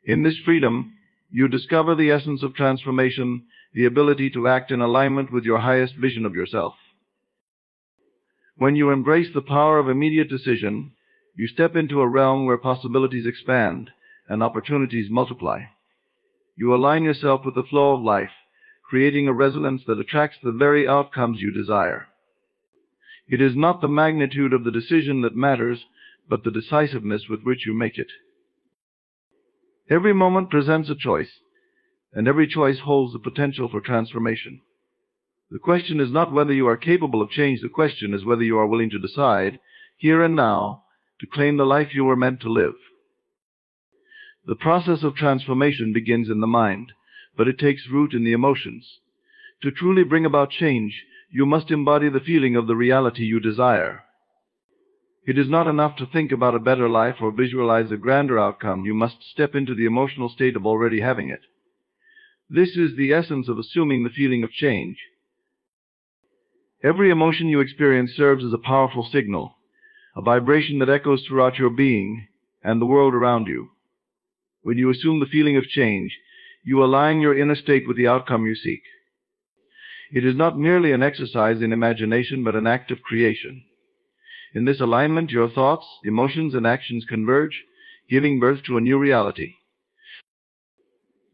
Speaker 1: In this freedom, you discover the essence of transformation, the ability to act in alignment with your highest vision of yourself. When you embrace the power of immediate decision, you step into a realm where possibilities expand and opportunities multiply. You align yourself with the flow of life, creating a resonance that attracts the very outcomes you desire. It is not the magnitude of the decision that matters, but the decisiveness with which you make it. Every moment presents a choice, and every choice holds the potential for transformation. The question is not whether you are capable of change. The question is whether you are willing to decide, here and now, to claim the life you were meant to live. The process of transformation begins in the mind, but it takes root in the emotions. To truly bring about change, you must embody the feeling of the reality you desire. It is not enough to think about a better life or visualize a grander outcome. You must step into the emotional state of already having it. This is the essence of assuming the feeling of change. Every emotion you experience serves as a powerful signal, a vibration that echoes throughout your being and the world around you. When you assume the feeling of change, you align your inner state with the outcome you seek. It is not merely an exercise in imagination, but an act of creation. In this alignment, your thoughts, emotions, and actions converge, giving birth to a new reality.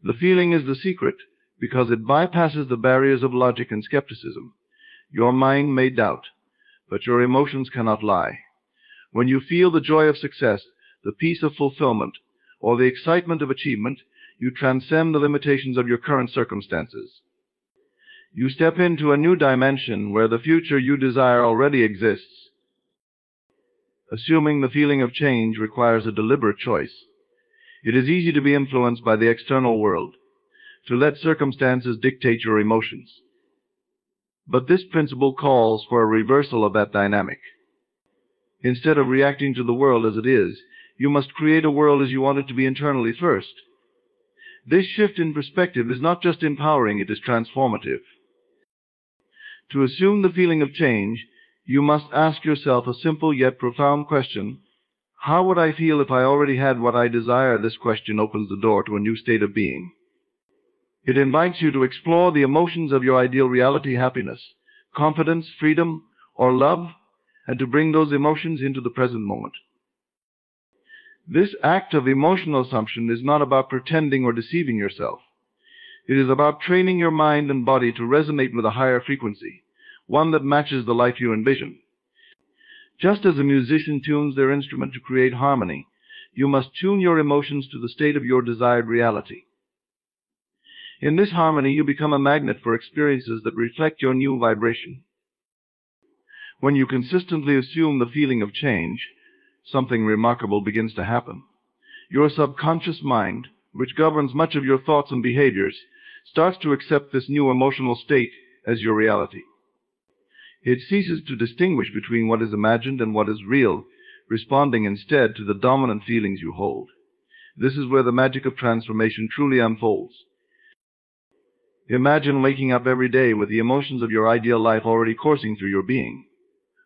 Speaker 1: The feeling is the secret because it bypasses the barriers of logic and skepticism. Your mind may doubt, but your emotions cannot lie. When you feel the joy of success, the peace of fulfillment, or the excitement of achievement, you transcend the limitations of your current circumstances. You step into a new dimension where the future you desire already exists. Assuming the feeling of change requires a deliberate choice. It is easy to be influenced by the external world, to let circumstances dictate your emotions. But this principle calls for a reversal of that dynamic. Instead of reacting to the world as it is, you must create a world as you want it to be internally first. This shift in perspective is not just empowering, it is transformative. To assume the feeling of change, you must ask yourself a simple yet profound question: how would I feel if I already had what I desire? This question opens the door to a new state of being. It invites you to explore the emotions of your ideal reality: happiness, confidence, freedom, or love, and to bring those emotions into the present moment. This act of emotional assumption is not about pretending or deceiving yourself. It is about training your mind and body to resonate with a higher frequency, one that matches the life you envision. Just as a musician tunes their instrument to create harmony, you must tune your emotions to the state of your desired reality. In this harmony, you become a magnet for experiences that reflect your new vibration. When you consistently assume the feeling of change, something remarkable begins to happen. Your subconscious mind, which governs much of your thoughts and behaviors, starts to accept this new emotional state as your reality. It ceases to distinguish between what is imagined and what is real, responding instead to the dominant feelings you hold. This is where the magic of transformation truly unfolds. Imagine waking up every day with the emotions of your ideal life already coursing through your being.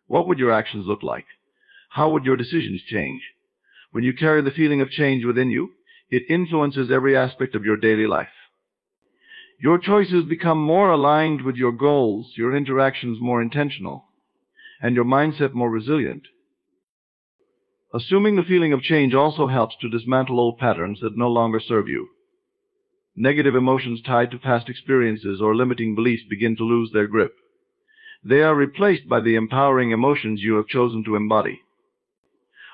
Speaker 1: What would your actions look like? How would your decisions change? When you carry the feeling of change within you, it influences every aspect of your daily life. Your choices become more aligned with your goals, your interactions more intentional, and your mindset more resilient. Assuming the feeling of change also helps to dismantle old patterns that no longer serve you. Negative emotions tied to past experiences or limiting beliefs begin to lose their grip. They are replaced by the empowering emotions you have chosen to embody.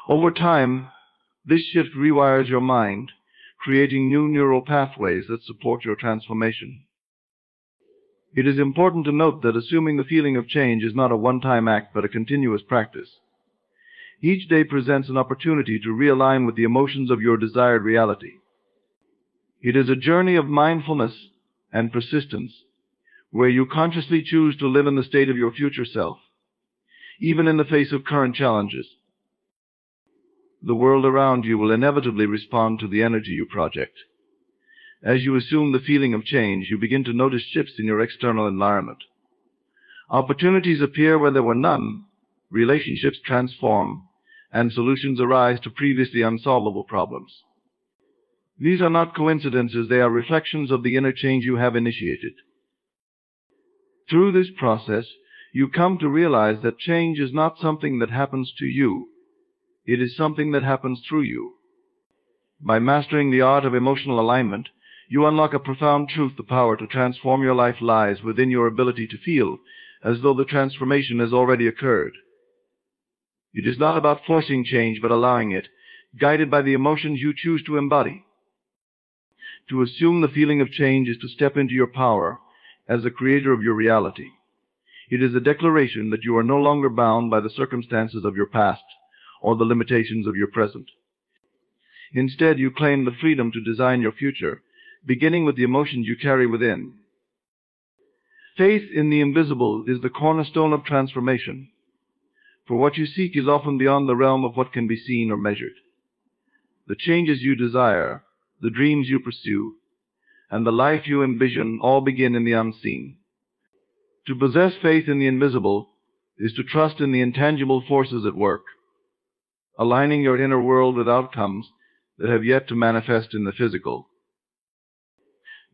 Speaker 1: Over time, this shift rewires your mind, creating new neural pathways that support your transformation. It is important to note that assuming the feeling of change is not a one-time act but a continuous practice. Each day presents an opportunity to realign with the emotions of your desired reality. It is a journey of mindfulness and persistence, where you consciously choose to live in the state of your future self, even in the face of current challenges. The world around you will inevitably respond to the energy you project. As you assume the feeling of change, you begin to notice shifts in your external environment. Opportunities appear where there were none, relationships transform, and solutions arise to previously unsolvable problems. These are not coincidences, they are reflections of the inner change you have initiated. Through this process, you come to realize that change is not something that happens to you. It is something that happens through you. By mastering the art of emotional alignment, you unlock a profound truth: the power to transform your life lies within your ability to feel as though the transformation has already occurred. It is not about forcing change, but allowing it, guided by the emotions you choose to embody. To assume the feeling of change is to step into your power as the creator of your reality. It is a declaration that you are no longer bound by the circumstances of your past or the limitations of your present. Instead, you claim the freedom to design your future, beginning with the emotions you carry within. Faith in the invisible is the cornerstone of transformation, for what you seek is often beyond the realm of what can be seen or measured. The changes you desire, the dreams you pursue, and the life you envision all begin in the unseen. To possess faith in the invisible is to trust in the intangible forces at work, aligning your inner world with outcomes that have yet to manifest in the physical.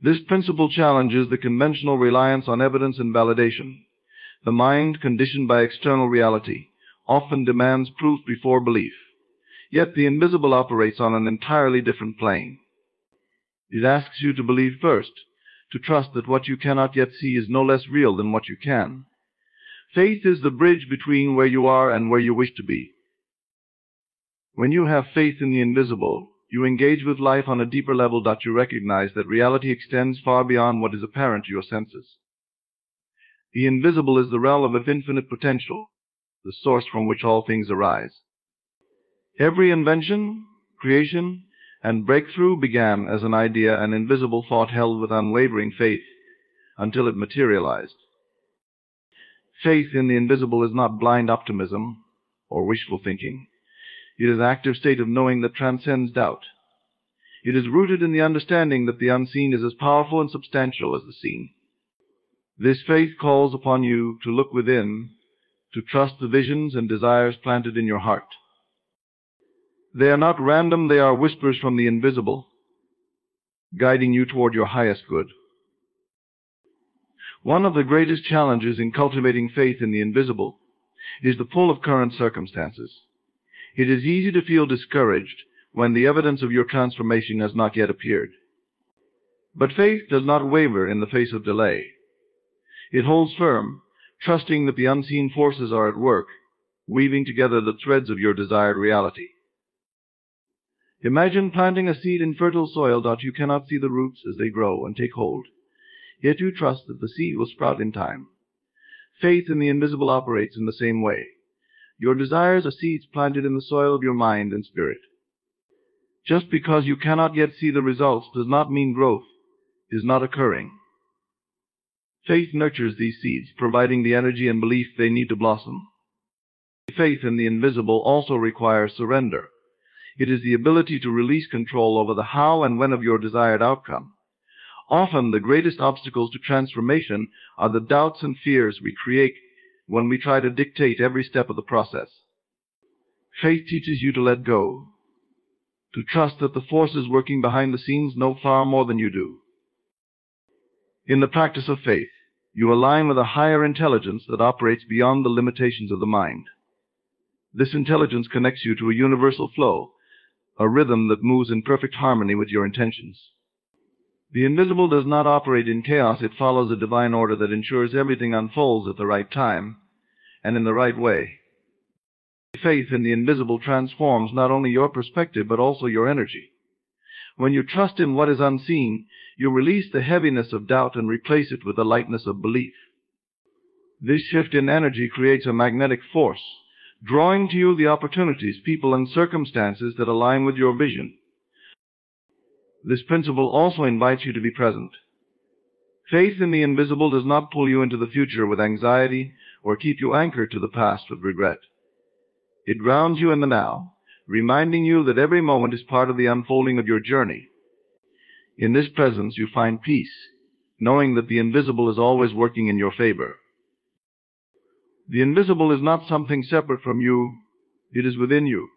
Speaker 1: This principle challenges the conventional reliance on evidence and validation. The mind, conditioned by external reality, often demands proof before belief. Yet the invisible operates on an entirely different plane. It asks you to believe first, to trust that what you cannot yet see is no less real than what you can. Faith is the bridge between where you are and where you wish to be. When you have faith in the invisible, you engage with life on a deeper level. You recognize that reality extends far beyond what is apparent to your senses. The invisible is the realm of infinite potential, the source from which all things arise. Every invention, creation, and breakthrough began as an idea, an invisible thought held with unwavering faith until it materialized. Faith in the invisible is not blind optimism or wishful thinking. It is an active state of knowing that transcends doubt. It is rooted in the understanding that the unseen is as powerful and substantial as the seen. This faith calls upon you to look within, to trust the visions and desires planted in your heart. They are not random, they are whispers from the invisible, guiding you toward your highest good. One of the greatest challenges in cultivating faith in the invisible is the pull of current circumstances. It is easy to feel discouraged when the evidence of your transformation has not yet appeared. But faith does not waver in the face of delay. It holds firm, trusting that the unseen forces are at work, weaving together the threads of your desired reality. Imagine planting a seed in fertile soil that you cannot see the roots as they grow and take hold. Yet you trust that the seed will sprout in time. Faith in the invisible operates in the same way. Your desires are seeds planted in the soil of your mind and spirit. Just because you cannot yet see the results does not mean growth is not occurring. Faith nurtures these seeds, providing the energy and belief they need to blossom. Faith in the invisible also requires surrender. It is the ability to release control over the how and when of your desired outcome. Often the greatest obstacles to transformation are the doubts and fears we create when we try to dictate every step of the process. Faith teaches you to let go, to trust that the forces working behind the scenes know far more than you do. In the practice of faith, you align with a higher intelligence that operates beyond the limitations of the mind. This intelligence connects you to a universal flow, a rhythm that moves in perfect harmony with your intentions. The invisible does not operate in chaos, it follows a divine order that ensures everything unfolds at the right time and in the right way. Faith in the invisible transforms not only your perspective but also your energy. When you trust in what is unseen, you release the heaviness of doubt and replace it with the lightness of belief. This shift in energy creates a magnetic force, drawing to you the opportunities, people, and circumstances that align with your vision. This principle also invites you to be present. Faith in the invisible does not pull you into the future with anxiety or keep you anchored to the past with regret. It grounds you in the now, reminding you that every moment is part of the unfolding of your journey. In this presence you find peace, knowing that the invisible is always working in your favor. The invisible is not something separate from you, it is within you.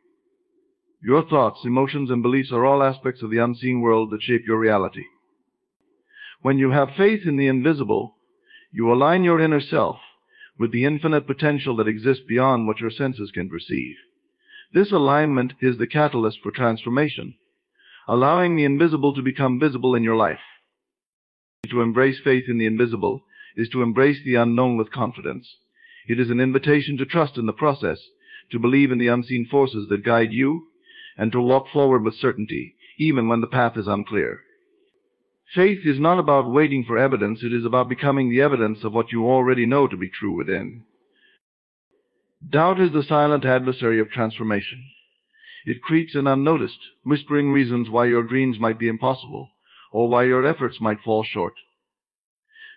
Speaker 1: Your thoughts, emotions, and beliefs are all aspects of the unseen world that shape your reality. When you have faith in the invisible, you align your inner self with the infinite potential that exists beyond what your senses can perceive. This alignment is the catalyst for transformation, allowing the invisible to become visible in your life. To embrace faith in the invisible is to embrace the unknown with confidence. It is an invitation to trust in the process, to believe in the unseen forces that guide you, and to walk forward with certainty, even when the path is unclear. Faith is not about waiting for evidence, it is about becoming the evidence of what you already know to be true within. Doubt is the silent adversary of transformation. It creeps in unnoticed, whispering reasons why your dreams might be impossible, or why your efforts might fall short.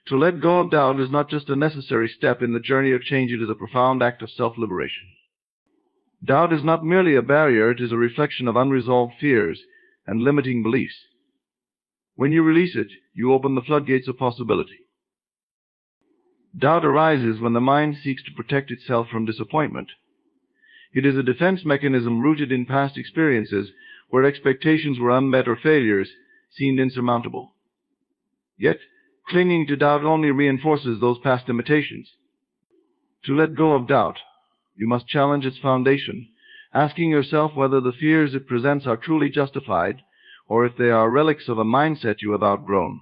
Speaker 1: To let go of doubt is not just a necessary step in the journey of change, it is a profound act of self-liberation. Doubt is not merely a barrier, it is a reflection of unresolved fears and limiting beliefs. When you release it, you open the floodgates of possibility. Doubt arises when the mind seeks to protect itself from disappointment. It is a defense mechanism rooted in past experiences where expectations were unmet or failures seemed insurmountable. Yet, clinging to doubt only reinforces those past limitations. To let go of doubt, you must challenge its foundation, asking yourself whether the fears it presents are truly justified, or if they are relics of a mindset you have outgrown.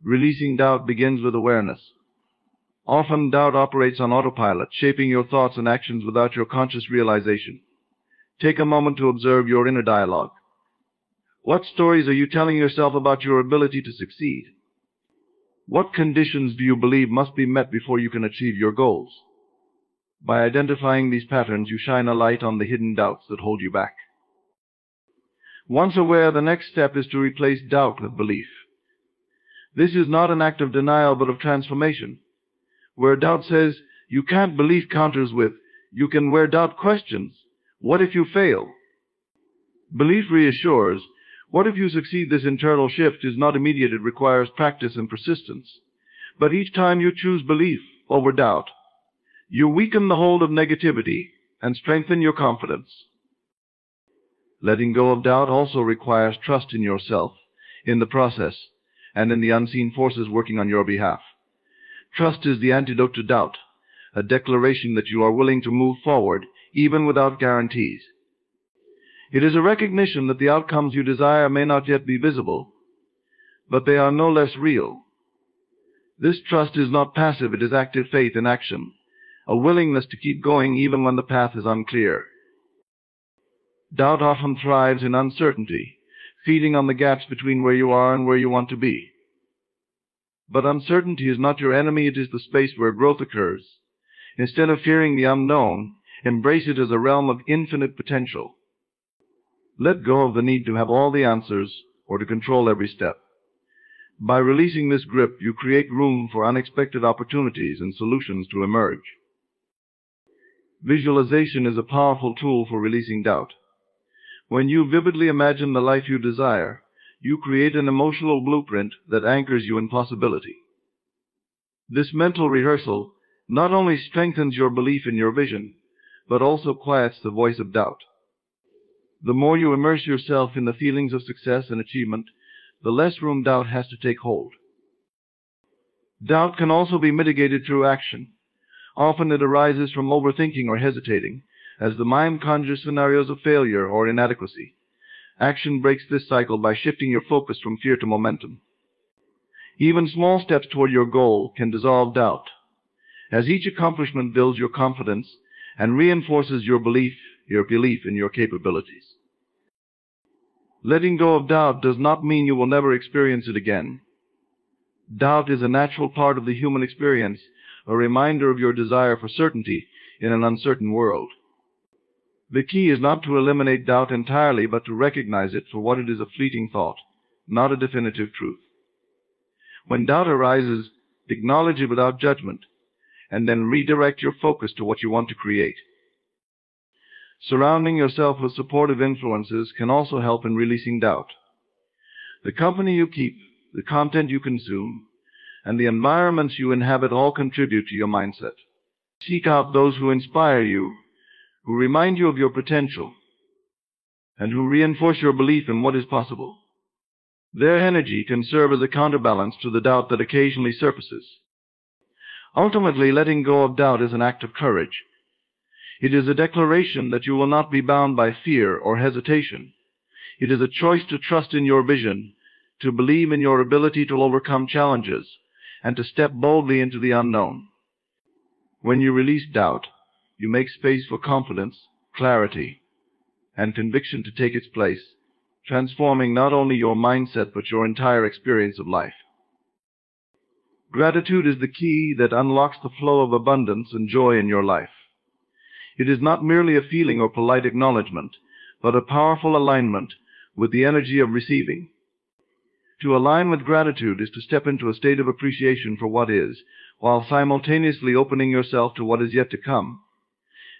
Speaker 1: Releasing doubt begins with awareness. Often doubt operates on autopilot, shaping your thoughts and actions without your conscious realization. Take a moment to observe your inner dialogue. What stories are you telling yourself about your ability to succeed? What conditions do you believe must be met before you can achieve your goals? By identifying these patterns, you shine a light on the hidden doubts that hold you back. Once aware, the next step is to replace doubt with belief. This is not an act of denial, but of transformation. Where doubt says, you can't, belief counters with, you can. Where doubt questions, what if you fail? Belief reassures, what if you succeed? This internal shift is not immediate. It requires practice and persistence. But each time you choose belief over doubt, you weaken the hold of negativity and strengthen your confidence. Letting go of doubt also requires trust in yourself, in the process, and in the unseen forces working on your behalf. Trust is the antidote to doubt, a declaration that you are willing to move forward, even without guarantees. It is a recognition that the outcomes you desire may not yet be visible, but they are no less real. This trust is not passive, it is active faith in action, a willingness to keep going even when the path is unclear. Doubt often thrives in uncertainty, feeding on the gaps between where you are and where you want to be. But uncertainty is not your enemy, it is the space where growth occurs. Instead of fearing the unknown, embrace it as a realm of infinite potential. Let go of the need to have all the answers or to control every step. By releasing this grip, you create room for unexpected opportunities and solutions to emerge. Visualization is a powerful tool for releasing doubt. When you vividly imagine the life you desire, you create an emotional blueprint that anchors you in possibility. This mental rehearsal not only strengthens your belief in your vision, but also quiets the voice of doubt. The more you immerse yourself in the feelings of success and achievement, the less room doubt has to take hold. Doubt can also be mitigated through action. Often it arises from overthinking or hesitating, as the mind conjures scenarios of failure or inadequacy. Action breaks this cycle by shifting your focus from fear to momentum. Even small steps toward your goal can dissolve doubt, as each accomplishment builds your confidence and reinforces your belief in your capabilities. Letting go of doubt does not mean you will never experience it again. Doubt is a natural part of the human experience, a reminder of your desire for certainty in an uncertain world. The key is not to eliminate doubt entirely, but to recognize it for what it is, a fleeting thought, not a definitive truth. When doubt arises, acknowledge it without judgment, and then redirect your focus to what you want to create. Surrounding yourself with supportive influences can also help in releasing doubt. The company you keep, the content you consume, and the environments you inhabit all contribute to your mindset. Seek out those who inspire you, who remind you of your potential, and who reinforce your belief in what is possible. Their energy can serve as a counterbalance to the doubt that occasionally surfaces. Ultimately, letting go of doubt is an act of courage. It is a declaration that you will not be bound by fear or hesitation. It is a choice to trust in your vision, to believe in your ability to overcome challenges, and to step boldly into the unknown. When you release doubt, you make space for confidence, clarity, and conviction to take its place, transforming not only your mindset but your entire experience of life. Gratitude is the key that unlocks the flow of abundance and joy in your life. It is not merely a feeling or polite acknowledgement, but a powerful alignment with the energy of receiving. To align with gratitude is to step into a state of appreciation for what is, while simultaneously opening yourself to what is yet to come.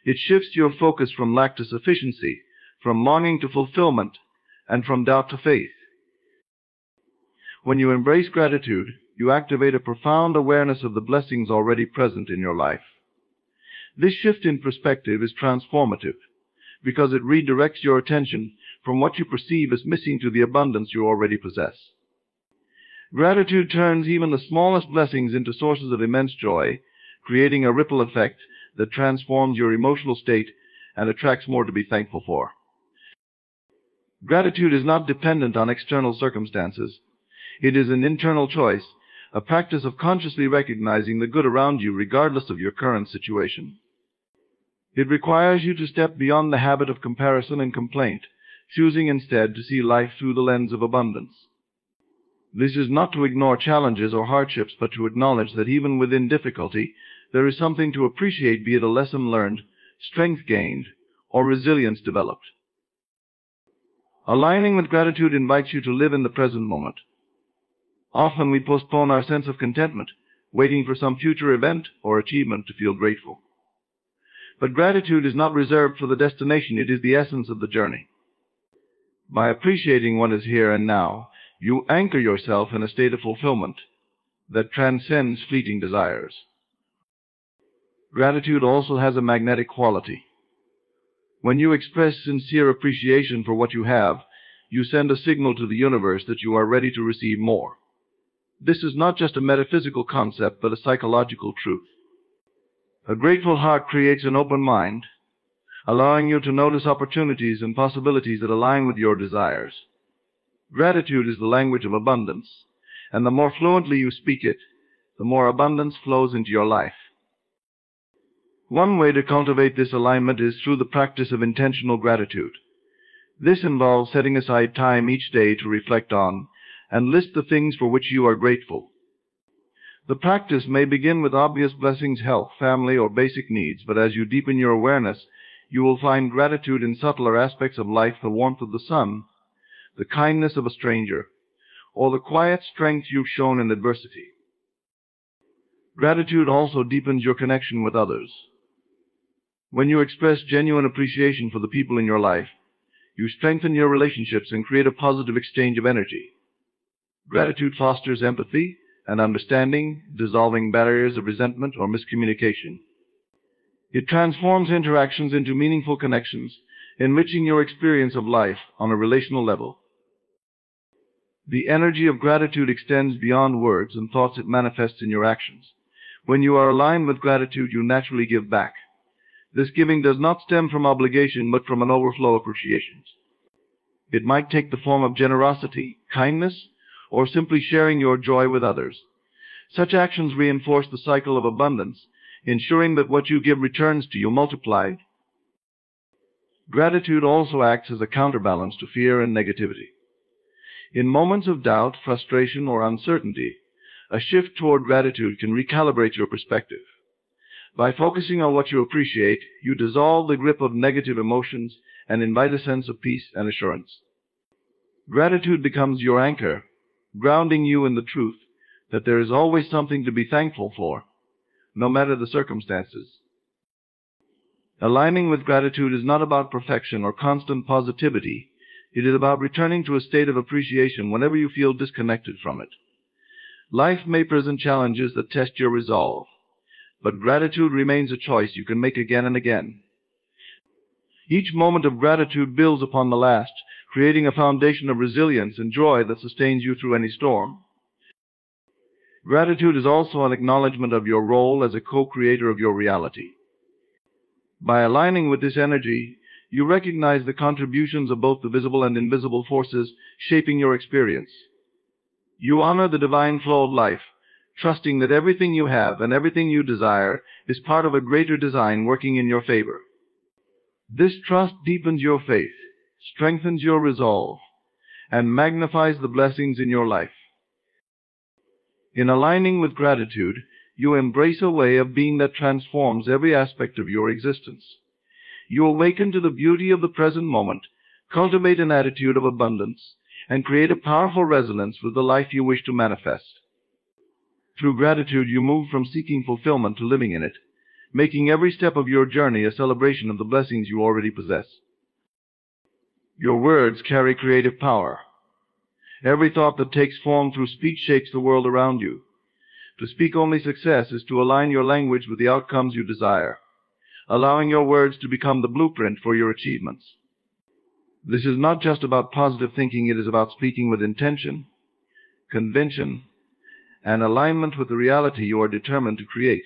Speaker 1: It shifts your focus from lack to sufficiency, from longing to fulfillment, and from doubt to faith. When you embrace gratitude, you activate a profound awareness of the blessings already present in your life. This shift in perspective is transformative, because it redirects your attention from what you perceive as missing to the abundance you already possess. Gratitude turns even the smallest blessings into sources of immense joy, creating a ripple effect that transforms your emotional state and attracts more to be thankful for. Gratitude is not dependent on external circumstances. It is an internal choice, a practice of consciously recognizing the good around you regardless of your current situation. It requires you to step beyond the habit of comparison and complaint, choosing instead to see life through the lens of abundance. This is not to ignore challenges or hardships, but to acknowledge that even within difficulty, there is something to appreciate, be it a lesson learned, strength gained, or resilience developed. Aligning with gratitude invites you to live in the present moment. Often we postpone our sense of contentment, waiting for some future event or achievement to feel grateful. But gratitude is not reserved for the destination, it is the essence of the journey. By appreciating what is here and now, you anchor yourself in a state of fulfillment that transcends fleeting desires. Gratitude also has a magnetic quality. When you express sincere appreciation for what you have, you send a signal to the universe that you are ready to receive more. This is not just a metaphysical concept, but a psychological truth. A grateful heart creates an open mind, allowing you to notice opportunities and possibilities that align with your desires. Gratitude is the language of abundance, and the more fluently you speak it, the more abundance flows into your life. One way to cultivate this alignment is through the practice of intentional gratitude. This involves setting aside time each day to reflect on and list the things for which you are grateful. The practice may begin with obvious blessings, health, family, or basic needs, but as you deepen your awareness, you will find gratitude in subtler aspects of life, the warmth of the sun, the kindness of a stranger, or the quiet strength you've shown in adversity. Gratitude also deepens your connection with others. When you express genuine appreciation for the people in your life, you strengthen your relationships and create a positive exchange of energy. Gratitude fosters empathy and understanding, dissolving barriers of resentment or miscommunication. It transforms interactions into meaningful connections, enriching your experience of life on a relational level. The energy of gratitude extends beyond words and thoughts. It manifests in your actions. When you are aligned with gratitude, you naturally give back. This giving does not stem from obligation, but from an overflow of appreciation. It might take the form of generosity, kindness, or simply sharing your joy with others. Such actions reinforce the cycle of abundance, ensuring that what you give returns to you multiplied. Gratitude also acts as a counterbalance to fear and negativity. In moments of doubt, frustration, or uncertainty, a shift toward gratitude can recalibrate your perspective. By focusing on what you appreciate, you dissolve the grip of negative emotions and invite a sense of peace and assurance. Gratitude becomes your anchor, grounding you in the truth that there is always something to be thankful for, no matter the circumstances. Aligning with gratitude is not about perfection or constant positivity. It is about returning to a state of appreciation whenever you feel disconnected from it. Life may present challenges that test your resolve, but gratitude remains a choice you can make again and again. Each moment of gratitude builds upon the last, creating a foundation of resilience and joy that sustains you through any storm. Gratitude is also an acknowledgement of your role as a co-creator of your reality. By aligning with this energy, you recognize the contributions of both the visible and invisible forces shaping your experience. You honor the divine flow of life, trusting that everything you have and everything you desire is part of a greater design working in your favor. This trust deepens your faith, strengthens your resolve, and magnifies the blessings in your life. In aligning with gratitude, you embrace a way of being that transforms every aspect of your existence. You awaken to the beauty of the present moment, cultivate an attitude of abundance, and create a powerful resonance with the life you wish to manifest. Through gratitude, you move from seeking fulfillment to living in it, making every step of your journey a celebration of the blessings you already possess. Your words carry creative power. Every thought that takes form through speech shapes the world around you. To speak only success is to align your language with the outcomes you desire, allowing your words to become the blueprint for your achievements. This is not just about positive thinking, it is about speaking with intention, conviction, and alignment with the reality you are determined to create.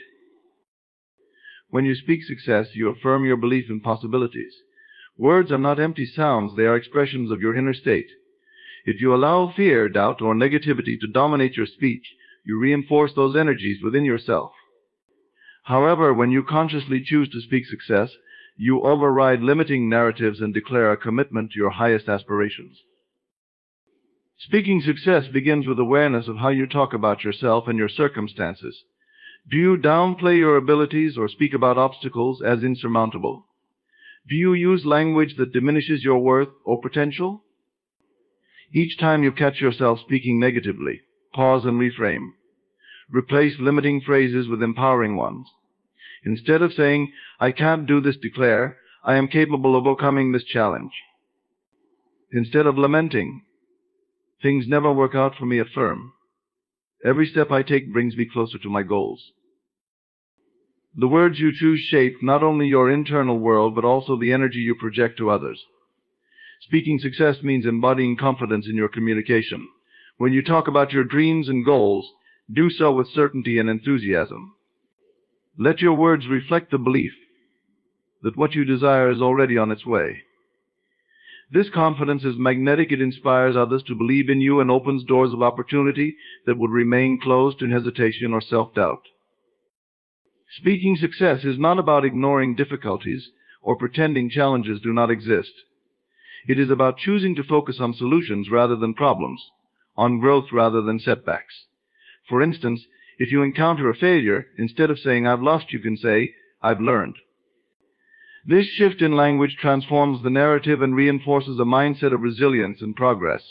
Speaker 1: When you speak success, you affirm your belief in possibilities. Words are not empty sounds, they are expressions of your inner state. If you allow fear, doubt, or negativity to dominate your speech, you reinforce those energies within yourself. However, when you consciously choose to speak success, you override limiting narratives and declare a commitment to your highest aspirations. Speaking success begins with awareness of how you talk about yourself and your circumstances. Do you downplay your abilities or speak about obstacles as insurmountable? Do you use language that diminishes your worth or potential? Each time you catch yourself speaking negatively, pause and reframe. Replace limiting phrases with empowering ones. Instead of saying, "I can't do this," declare, "I am capable of overcoming this challenge." Instead of lamenting, "Things never work out for me," affirm, "Every step I take brings me closer to my goals." The words you choose shape not only your internal world, but also the energy you project to others. Speaking success means embodying confidence in your communication. When you talk about your dreams and goals, do so with certainty and enthusiasm. Let your words reflect the belief that what you desire is already on its way. This confidence is magnetic. It inspires others to believe in you and opens doors of opportunity that would remain closed in hesitation or self-doubt. Speaking success is not about ignoring difficulties or pretending challenges do not exist. It is about choosing to focus on solutions rather than problems, on growth rather than setbacks. For instance, if you encounter a failure, instead of saying, "I've lost," you can say, "I've learned." This shift in language transforms the narrative and reinforces a mindset of resilience and progress.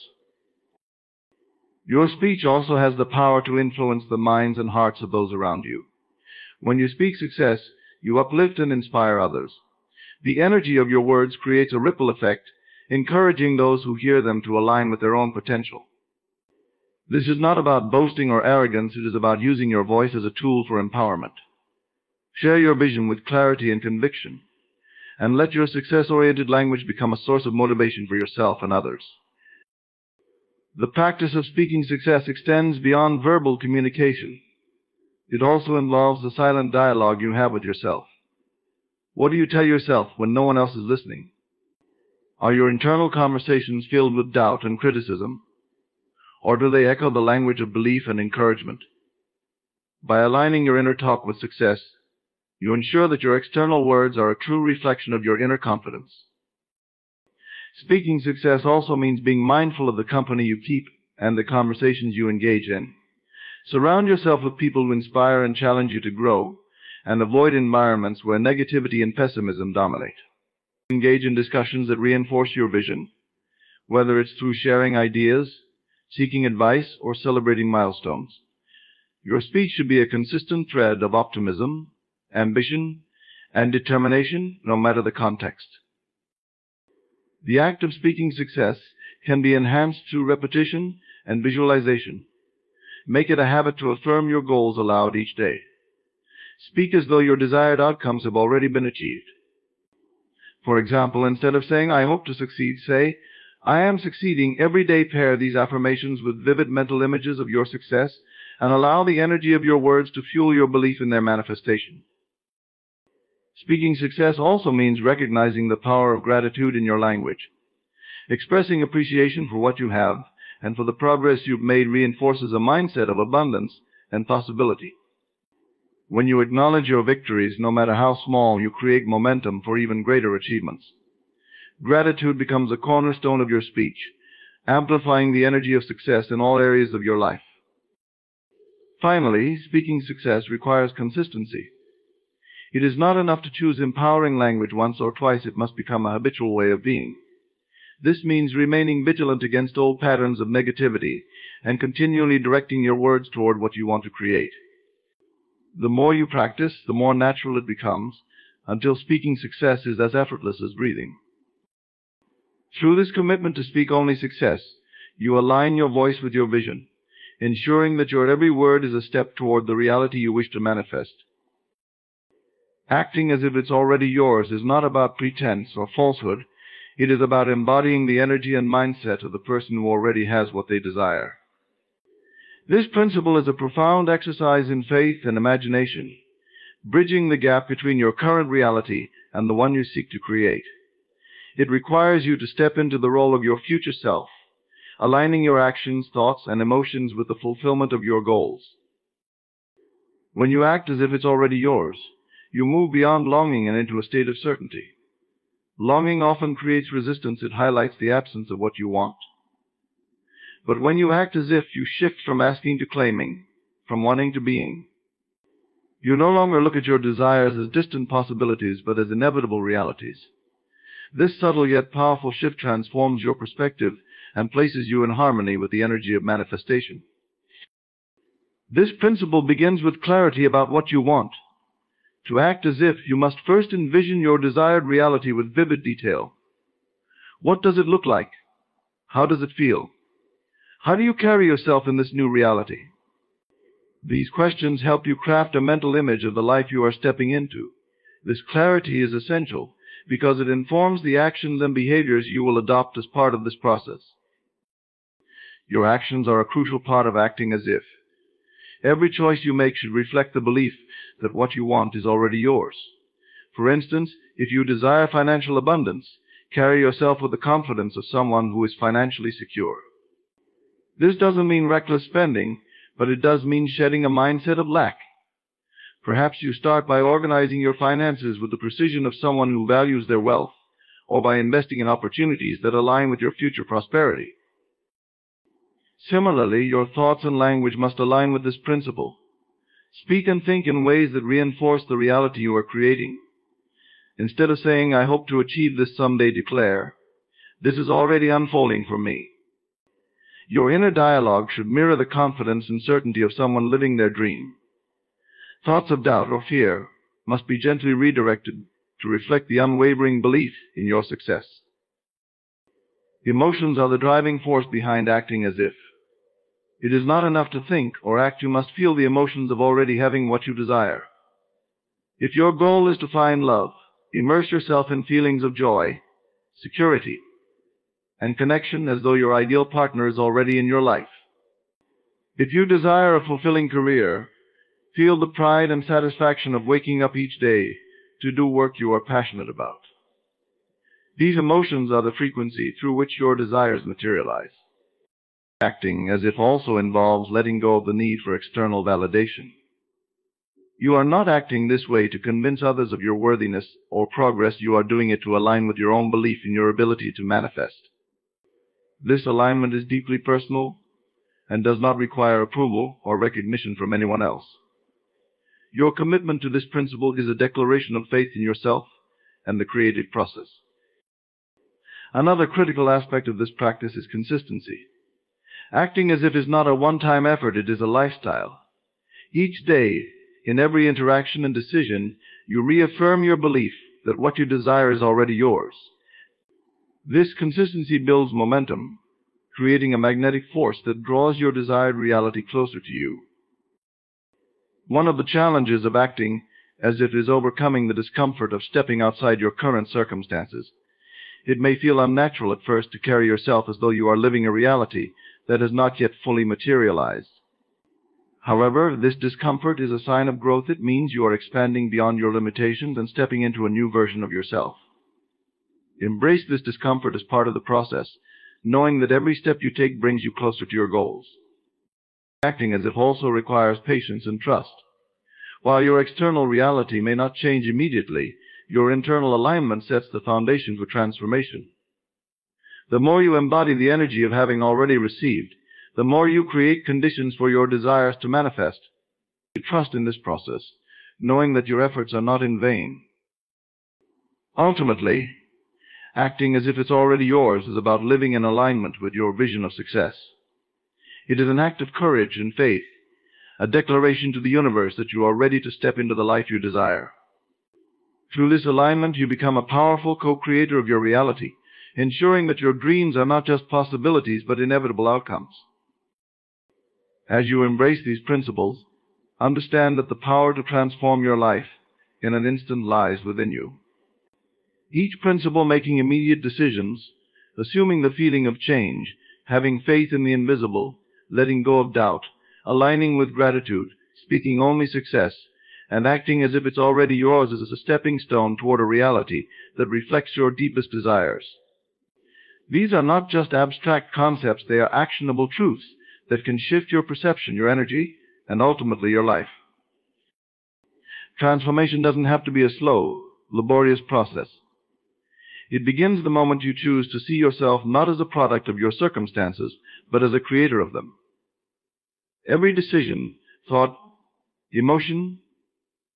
Speaker 1: Your speech also has the power to influence the minds and hearts of those around you. When you speak success, you uplift and inspire others. The energy of your words creates a ripple effect, encouraging those who hear them to align with their own potential. This is not about boasting or arrogance. It is about using your voice as a tool for empowerment. Share your vision with clarity and conviction, and let your success-oriented language become a source of motivation for yourself and others. The practice of speaking success extends beyond verbal communication. It also involves the silent dialogue you have with yourself. What do you tell yourself when no one else is listening? Are your internal conversations filled with doubt and criticism, or do they echo the language of belief and encouragement? By aligning your inner talk with success, you ensure that your external words are a true reflection of your inner confidence. Speaking success also means being mindful of the company you keep and the conversations you engage in. Surround yourself with people who inspire and challenge you to grow, and avoid environments where negativity and pessimism dominate. Engage in discussions that reinforce your vision, whether it's through sharing ideas, seeking advice, or celebrating milestones. Your speech should be a consistent thread of optimism, ambition, and determination, no matter the context. The act of speaking success can be enhanced through repetition and visualization. Make it a habit to affirm your goals aloud each day. Speak as though your desired outcomes have already been achieved. For example, instead of saying, "I hope to succeed," say, "I am succeeding." Every day pair these affirmations with vivid mental images of your success and allow the energy of your words to fuel your belief in their manifestation. Speaking success also means recognizing the power of gratitude in your language. Expressing appreciation for what you have and for the progress you've made reinforces a mindset of abundance and possibility. When you acknowledge your victories, no matter how small, you create momentum for even greater achievements. Gratitude becomes a cornerstone of your speech, amplifying the energy of success in all areas of your life. Finally, speaking success requires consistency. It is not enough to choose empowering language once or twice. It must become a habitual way of being. This means remaining vigilant against old patterns of negativity and continually directing your words toward what you want to create. The more you practice, the more natural it becomes, until speaking success is as effortless as breathing. Through this commitment to speak only success, you align your voice with your vision, ensuring that your every word is a step toward the reality you wish to manifest. Acting as if it's already yours is not about pretense or falsehood. It is about embodying the energy and mindset of the person who already has what they desire. This principle is a profound exercise in faith and imagination, bridging the gap between your current reality and the one you seek to create. It requires you to step into the role of your future self, aligning your actions, thoughts, and emotions with the fulfillment of your goals. When you act as if it's already yours, you move beyond longing and into a state of certainty. Longing often creates resistance. It highlights the absence of what you want. But when you act as if, you shift from asking to claiming, from wanting to being. You no longer look at your desires as distant possibilities, but as inevitable realities. This subtle yet powerful shift transforms your perspective and places you in harmony with the energy of manifestation. This principle begins with clarity about what you want. To act as if, you must first envision your desired reality with vivid detail. What does it look like? How does it feel? How do you carry yourself in this new reality? These questions help you craft a mental image of the life you are stepping into. This clarity is essential because it informs the actions and behaviors you will adopt as part of this process. Your actions are a crucial part of acting as if. Every choice you make should reflect the belief that what you want is already yours. For instance, if you desire financial abundance, carry yourself with the confidence of someone who is financially secure. This doesn't mean reckless spending, but it does mean shedding a mindset of lack. Perhaps you start by organizing your finances with the precision of someone who values their wealth, or by investing in opportunities that align with your future prosperity. Similarly, your thoughts and language must align with this principle. Speak and think in ways that reinforce the reality you are creating. Instead of saying, "I hope to achieve this someday," declare, "This is already unfolding for me." Your inner dialogue should mirror the confidence and certainty of someone living their dream. Thoughts of doubt or fear must be gently redirected to reflect the unwavering belief in your success. Emotions are the driving force behind acting as if. It is not enough to think or act, you must feel the emotions of already having what you desire. If your goal is to find love, immerse yourself in feelings of joy, security, and connection as though your ideal partner is already in your life. If you desire a fulfilling career, feel the pride and satisfaction of waking up each day to do work you are passionate about. These emotions are the frequency through which your desires materialize. Acting as if also involves letting go of the need for external validation. You are not acting this way to convince others of your worthiness or progress. You are doing it to align with your own belief in your ability to manifest. This alignment is deeply personal and does not require approval or recognition from anyone else. Your commitment to this principle is a declaration of faith in yourself and the creative process. Another critical aspect of this practice is consistency. Acting as if is not a one-time effort, it is a lifestyle. Each day, in every interaction and decision, you reaffirm your belief that what you desire is already yours. This consistency builds momentum, creating a magnetic force that draws your desired reality closer to you. One of the challenges of acting as if is overcoming the discomfort of stepping outside your current circumstances. It may feel unnatural at first to carry yourself as though you are living a reality that has not yet fully materialized. However, this discomfort is a sign of growth. It means you are expanding beyond your limitations and stepping into a new version of yourself. Embrace this discomfort as part of the process, knowing that every step you take brings you closer to your goals. Acting as if also requires patience and trust. While your external reality may not change immediately, your internal alignment sets the foundation for transformation. The more you embody the energy of having already received, the more you create conditions for your desires to manifest. You trust in this process, knowing that your efforts are not in vain. Ultimately, acting as if it's already yours is about living in alignment with your vision of success. It is an act of courage and faith, a declaration to the universe that you are ready to step into the life you desire. Through this alignment, you become a powerful co-creator of your reality, ensuring that your dreams are not just possibilities but inevitable outcomes. As you embrace these principles, understand that the power to transform your life in an instant lies within you. Each principle making immediate decisions, assuming the feeling of change, having faith in the invisible, letting go of doubt, aligning with gratitude, speaking only success, and acting as if it's already yours is a stepping stone toward a reality that reflects your deepest desires. These are not just abstract concepts, they are actionable truths that can shift your perception, your energy, and ultimately your life. Transformation doesn't have to be a slow, laborious process. It begins the moment you choose to see yourself not as a product of your circumstances, but as a creator of them. Every decision, thought, emotion,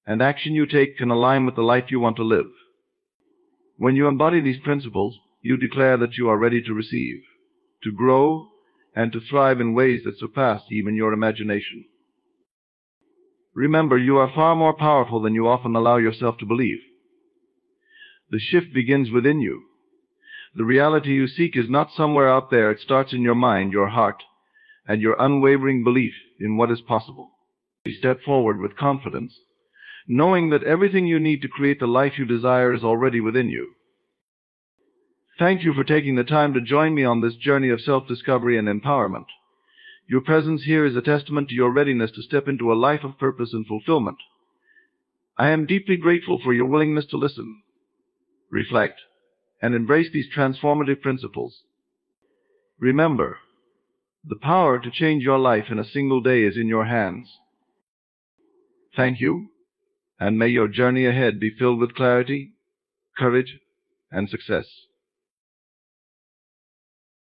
Speaker 1: and action you take can align with the life you want to live. When you embody these principles, you declare that you are ready to receive, to grow, and to thrive in ways that surpass even your imagination. Remember, you are far more powerful than you often allow yourself to believe. The shift begins within you. The reality you seek is not somewhere out there. It starts in your mind, your heart, and your unwavering belief in what is possible. You step forward with confidence, knowing that everything you need to create the life you desire is already within you. Thank you for taking the time to join me on this journey of self-discovery and empowerment. Your presence here is a testament to your readiness to step into a life of purpose and fulfillment. I am deeply grateful for your willingness to listen, reflect, and embrace these transformative principles. Remember, the power to change your life in a single day is in your hands. Thank you, and may your journey ahead be filled with clarity, courage, and success.